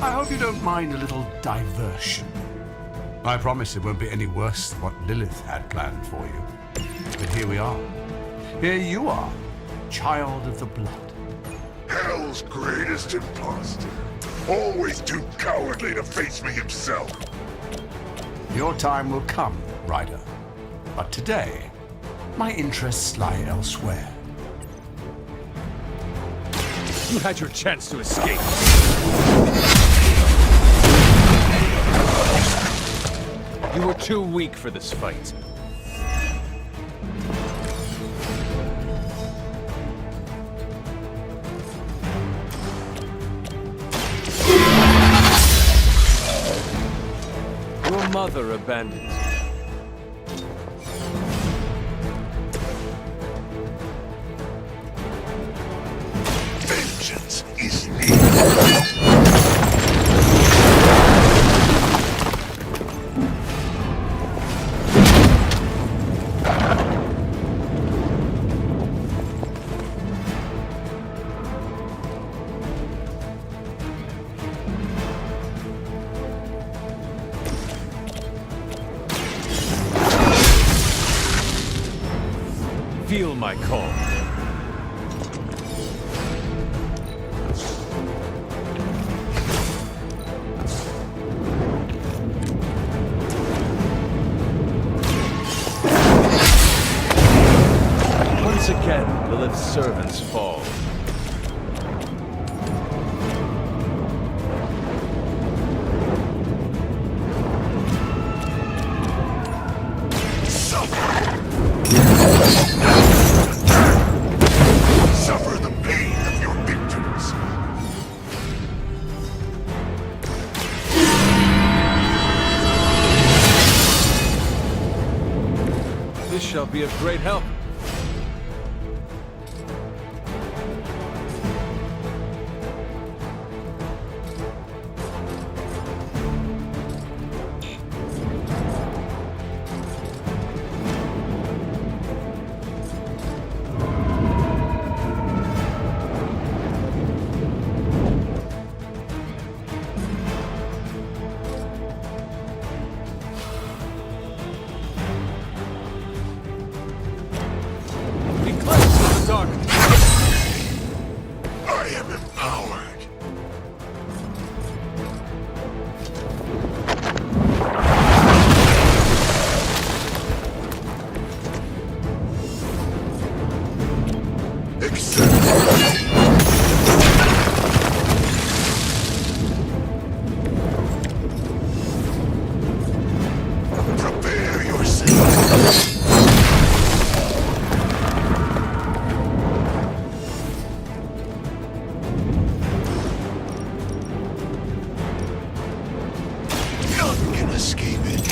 I hope you don't mind a little diversion. I promise it won't be any worse than what Lilith had planned for you. But here we are. Here you are, child of the blood. Hell's greatest imposter. Always too cowardly to face me himself. Your time will come, Ryder. But today, my interests lie elsewhere. You had your chance to escape. You were too weak for this fight. Your mother abandoned you. Vengeance is needed. Feel my call. Once again, Lilith's servants fall. Suffer the pain of your victims. This shall be of great help. I am empowered. Prepare yourself. None can escape it.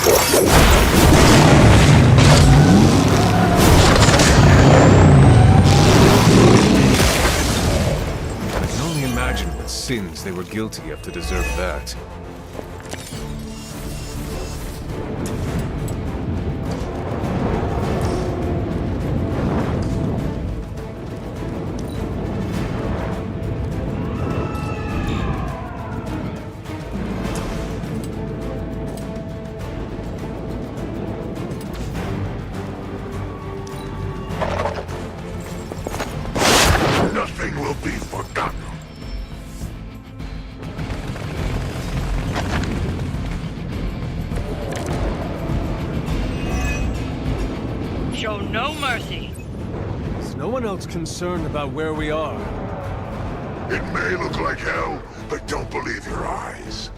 were guilty of to deserve that. Nothing will be forgotten. Show no mercy. Is no one else concerned about where we are? It may look like hell, but don't believe your eyes.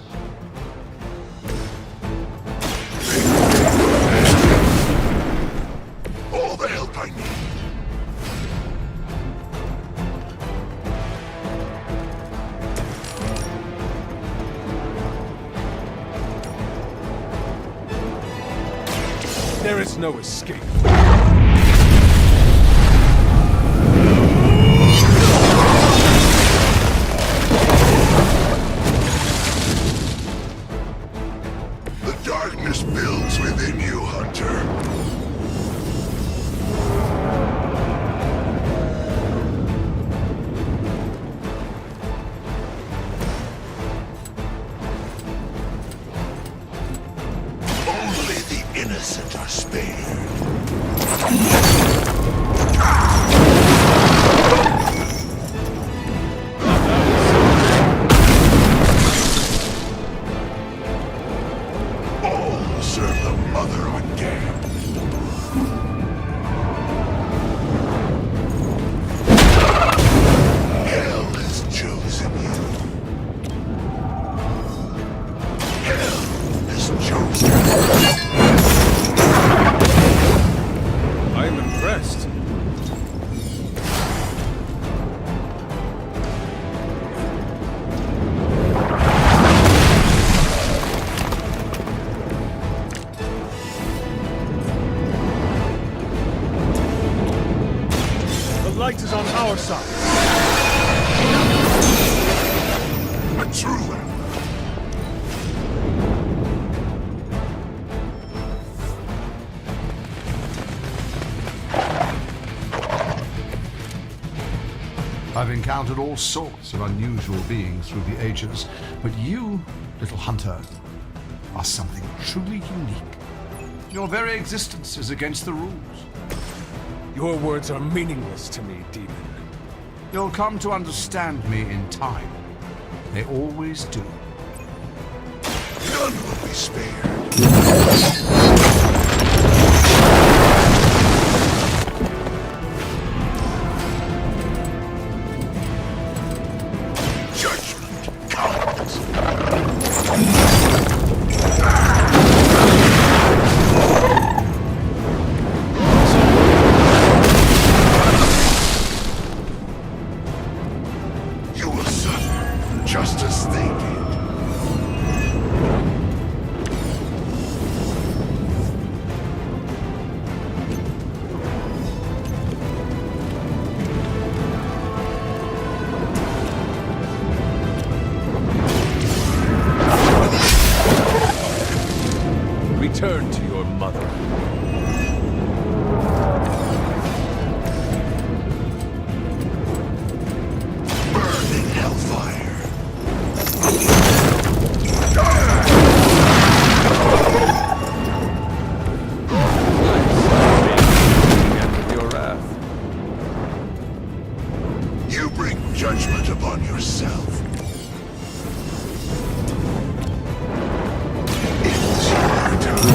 All the help I need. There is no escape. The darkness builds within you, Hunter. Only the innocent are spared. All serve the mother again. Hell has chosen you. Hell has chosen I am impressed. The light is on our side. a true ally. I've encountered all sorts of unusual beings through the ages, but you, little hunter, are something truly unique. Your very existence is against the rules. Your words are meaningless to me, demon. You'll come to understand me in time. They always do. None will be spared. Judgment comes. You will suffer just as they did. Return to your mother. Burning hellfire. Your wrath. You bring judgment upon yourself. It's your time.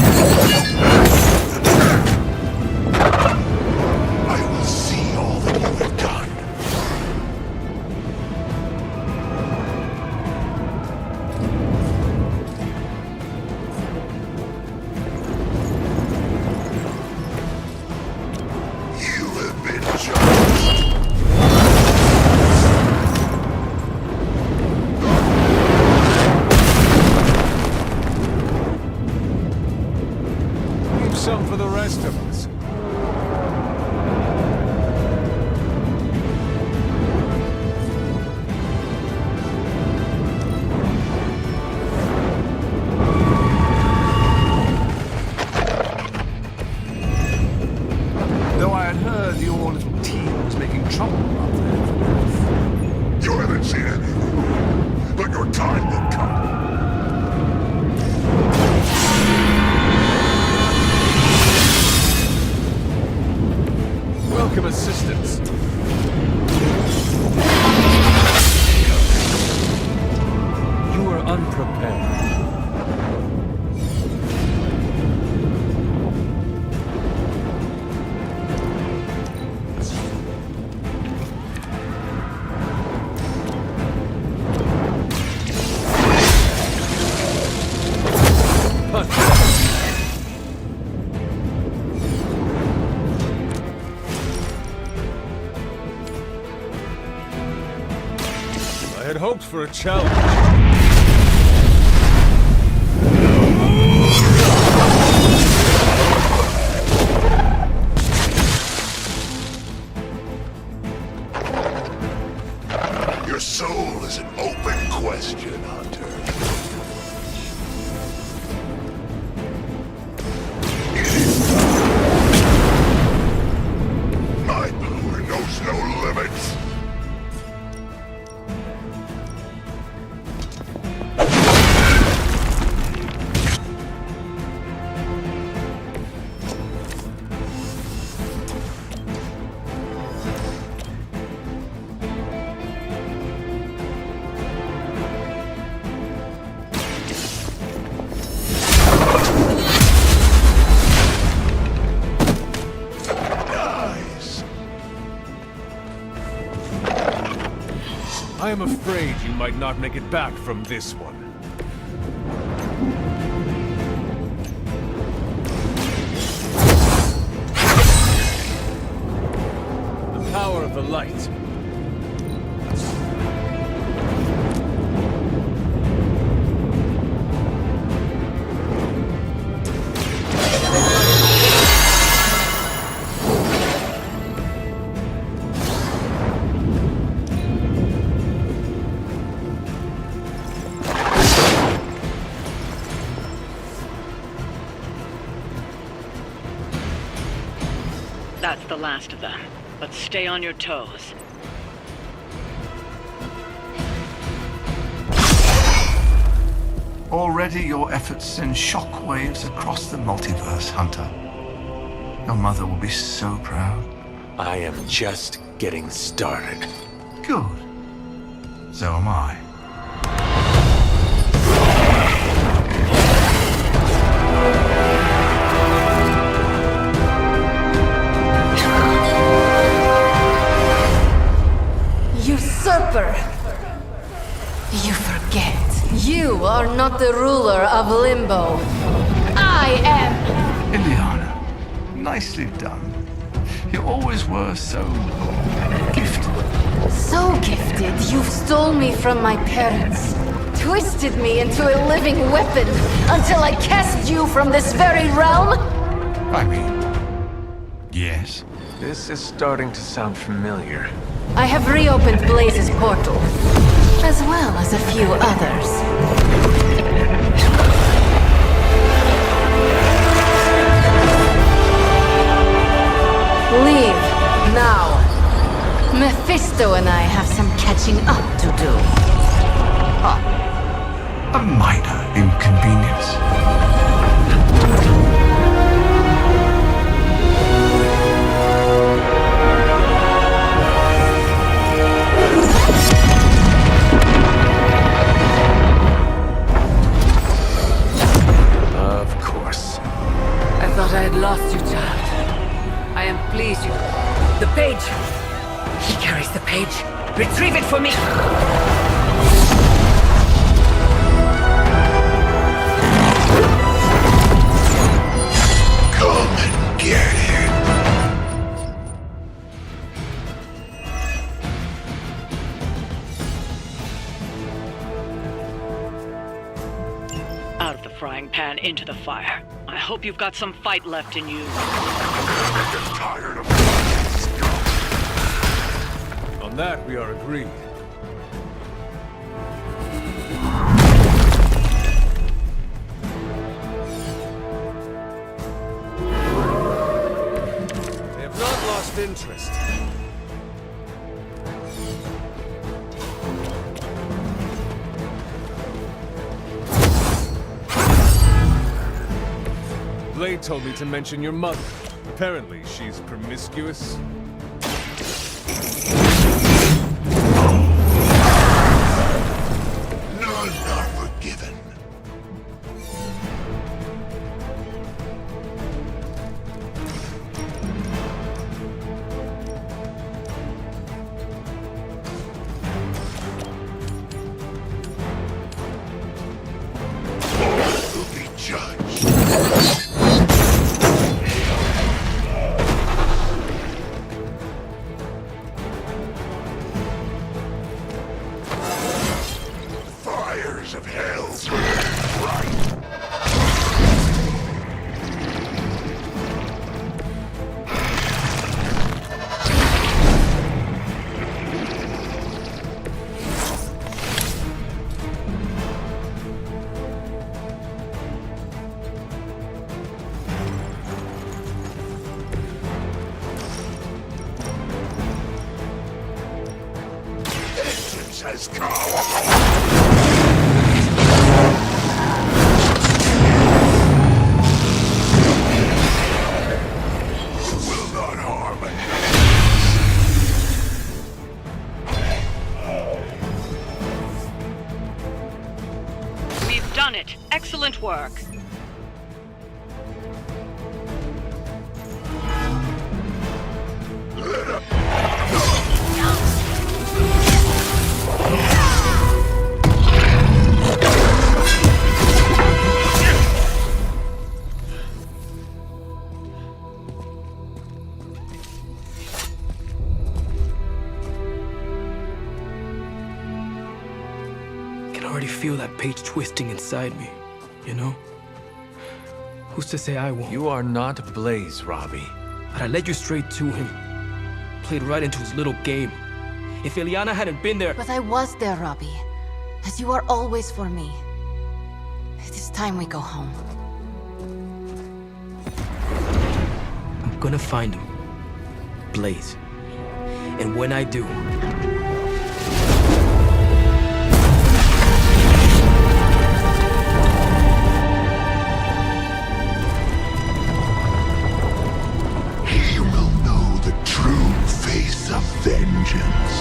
pen. I had hoped for a challenge. Your soul is an open question, Hunter. My power knows no limits. I am afraid you might not make it back from this one. The power of the light. That's the last of them. But stay on your toes. Already your efforts send shockwaves across the multiverse, Hunter. Your mother will be so proud. I am just getting started. Good. So am I. Usurper! You forget. You are not the ruler of Limbo. I am! Ileana, nicely done. You always were so gifted. So gifted, you've stole me from my parents. Twisted me into a living weapon until I cast you from this very realm? I mean, yes. This is starting to sound familiar. I have reopened Blaze's portal, as well as a few others. Leave, now. Mephisto and I have some catching up to do. A minor inconvenience. Of course. I thought I had lost you, child. I am pleased you... The page! He carries the page. Retrieve it for me! Come and get it. Out of the frying pan into the fire. I hope you've got some fight left in you. I'm tired of On that, we are agreed. They have not lost interest. Blade told me to mention your mother. Apparently, she's promiscuous. none are forgiven. Has come. Will not harm We've done it. Excellent work. I can already feel that page twisting inside me, you know? Who's to say I won't? You are not Blaze, Robbie. But I led you straight to him. Played right into his little game. If Ilyana hadn't been there... But I was there, Robbie. As you are always for me. It is time we go home. I'm gonna find him. Blaze. And when I do... He will know the true face of vengeance.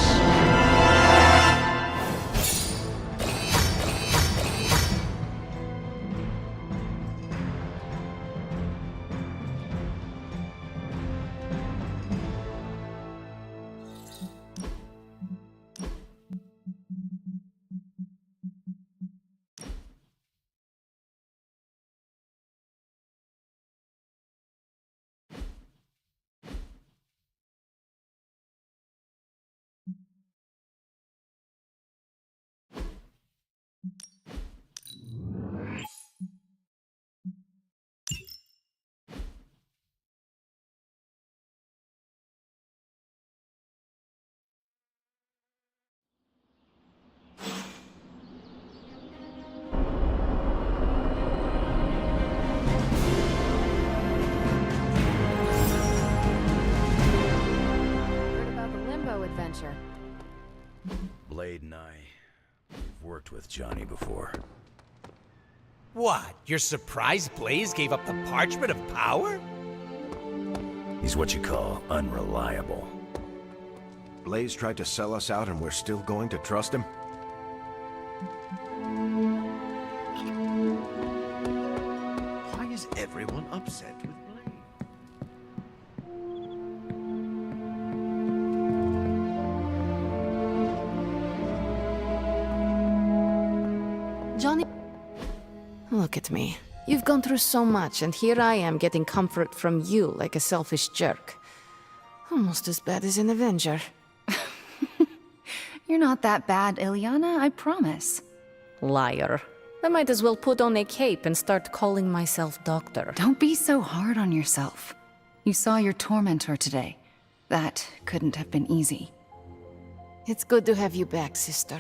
Heard about the Limbo adventure. Blade and we've worked with Johnny before. What? You're surprised Blaze gave up the Parchment of Power? He's what you call unreliable. Blaze tried to sell us out and we're still going to trust him? Why is everyone upset with Blaze? Johnny... Look at me. You've gone through so much, and here I am getting comfort from you like a selfish jerk. Almost as bad as an Avenger. You're not that bad, Ilyana, I promise. Liar. I might as well put on a cape and start calling myself Doctor. Don't be so hard on yourself. You saw your tormentor today. That couldn't have been easy. It's good to have you back, sister.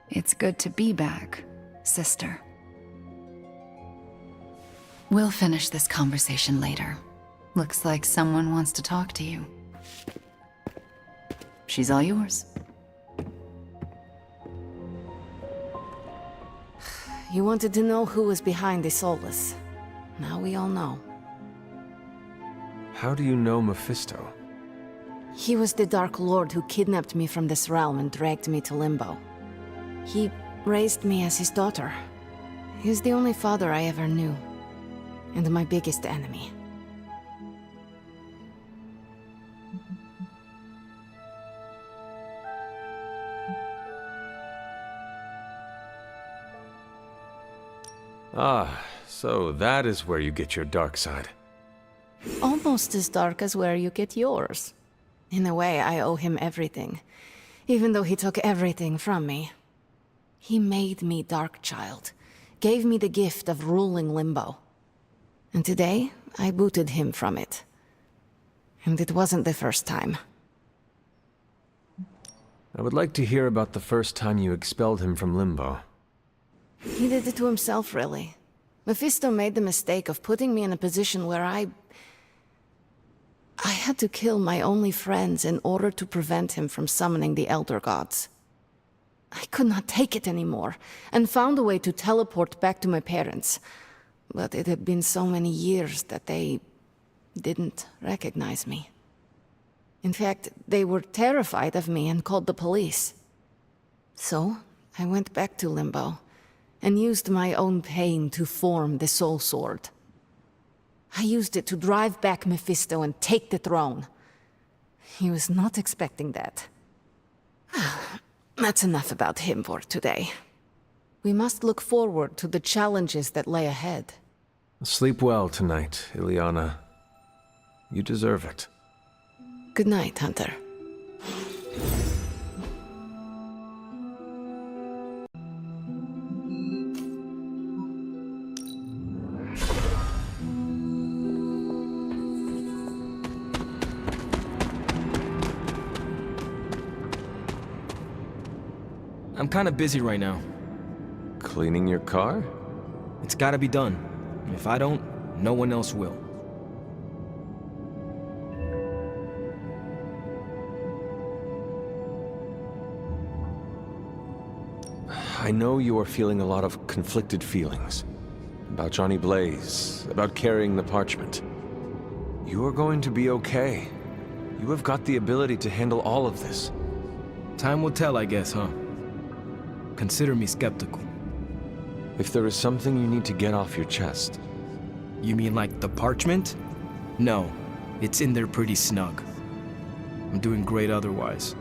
It's good to be back, sister. We'll finish this conversation later. Looks like someone wants to talk to you. She's all yours. You wanted to know who was behind the Solus. Now we all know. How do you know Mephisto? He was the Dark Lord who kidnapped me from this realm and dragged me to Limbo. He raised me as his daughter. He's the only father I ever knew. And my biggest enemy. Ah, so that is where you get your dark side. Almost as dark as where you get yours. In a way, I owe him everything, even though he took everything from me. He made me Darkchild, gave me the gift of ruling Limbo. And today, I booted him from it. And it wasn't the first time. I would like to hear about the first time you expelled him from Limbo. He did it to himself, really. Mephisto made the mistake of putting me in a position where I had to kill my only friends in order to prevent him from summoning the Elder Gods. I could not take it anymore, and found a way to teleport back to my parents. But it had been so many years that they didn't recognize me. In fact, they were terrified of me and called the police. So, I went back to Limbo, and used my own pain to form the Soul Sword. I used it to drive back Mephisto and take the throne. He was not expecting that. That's enough about him for today. We must look forward to the challenges that lay ahead. Sleep well tonight, Ileana. You deserve it. Good night, Hunter. I'm kinda busy right now. Cleaning your car? It's gotta be done. If I don't, no one else will. I know you are feeling a lot of conflicted feelings. About Johnny Blaze, about carrying the parchment. You are going to be okay. You have got the ability to handle all of this. Time will tell, I guess, huh? Consider me skeptical. If there is something you need to get off your chest. You mean like the parchment? No, it's in there pretty snug. I'm doing great otherwise.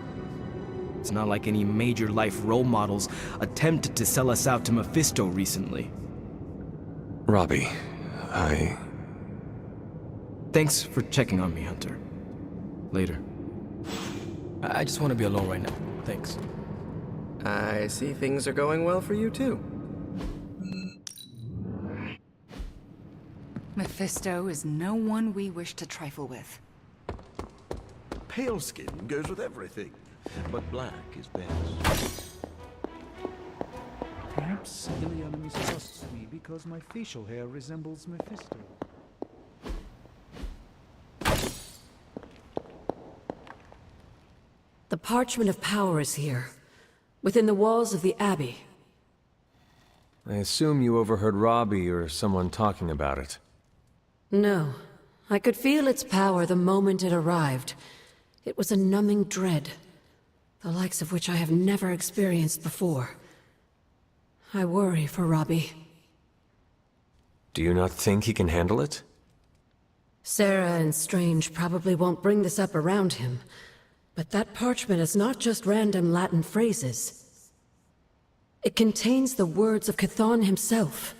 It's not like any major life role models attempted to sell us out to Mephisto recently. Robbie, Thanks for checking on me, Hunter. Later. I just want to be alone right now. Thanks. I see things are going well for you, too. Mephisto is no one we wish to trifle with. Pale skin goes with everything, but black is best. Perhaps Ileana mistrusts me because my facial hair resembles Mephisto. The Parchment of Power is here, within the walls of the Abbey. I assume you overheard Robbie or someone talking about it. No. I could feel its power the moment it arrived. It was a numbing dread, the likes of which I have never experienced before. I worry for Robbie. Do you not think he can handle it? Sarah and Strange probably won't bring this up around him, but that parchment is not just random Latin phrases. It contains the words of Chthon himself.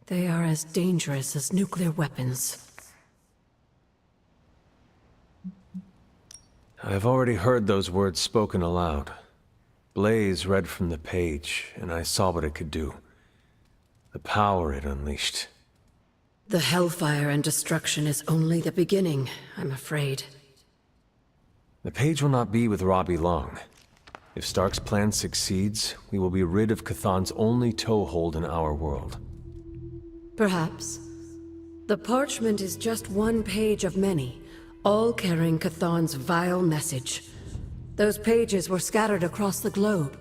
They are as dangerous as nuclear weapons. I have already heard those words spoken aloud. Blaze read from the page, and I saw what it could do. The power it unleashed. The hellfire and destruction is only the beginning, I'm afraid. The page will not be with Robbie long. If Stark's plan succeeds, we will be rid of Chthon's only toehold in our world. Perhaps. The parchment is just one page of many, all carrying Chthon's vile message. Those pages were scattered across the globe.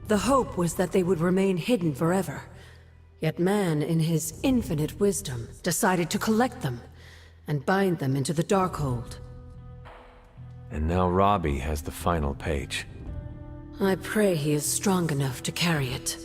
The hope was that they would remain hidden forever. Yet man, in his infinite wisdom, decided to collect them and bind them into the Darkhold. And now Robbie has the final page. I pray he is strong enough to carry it.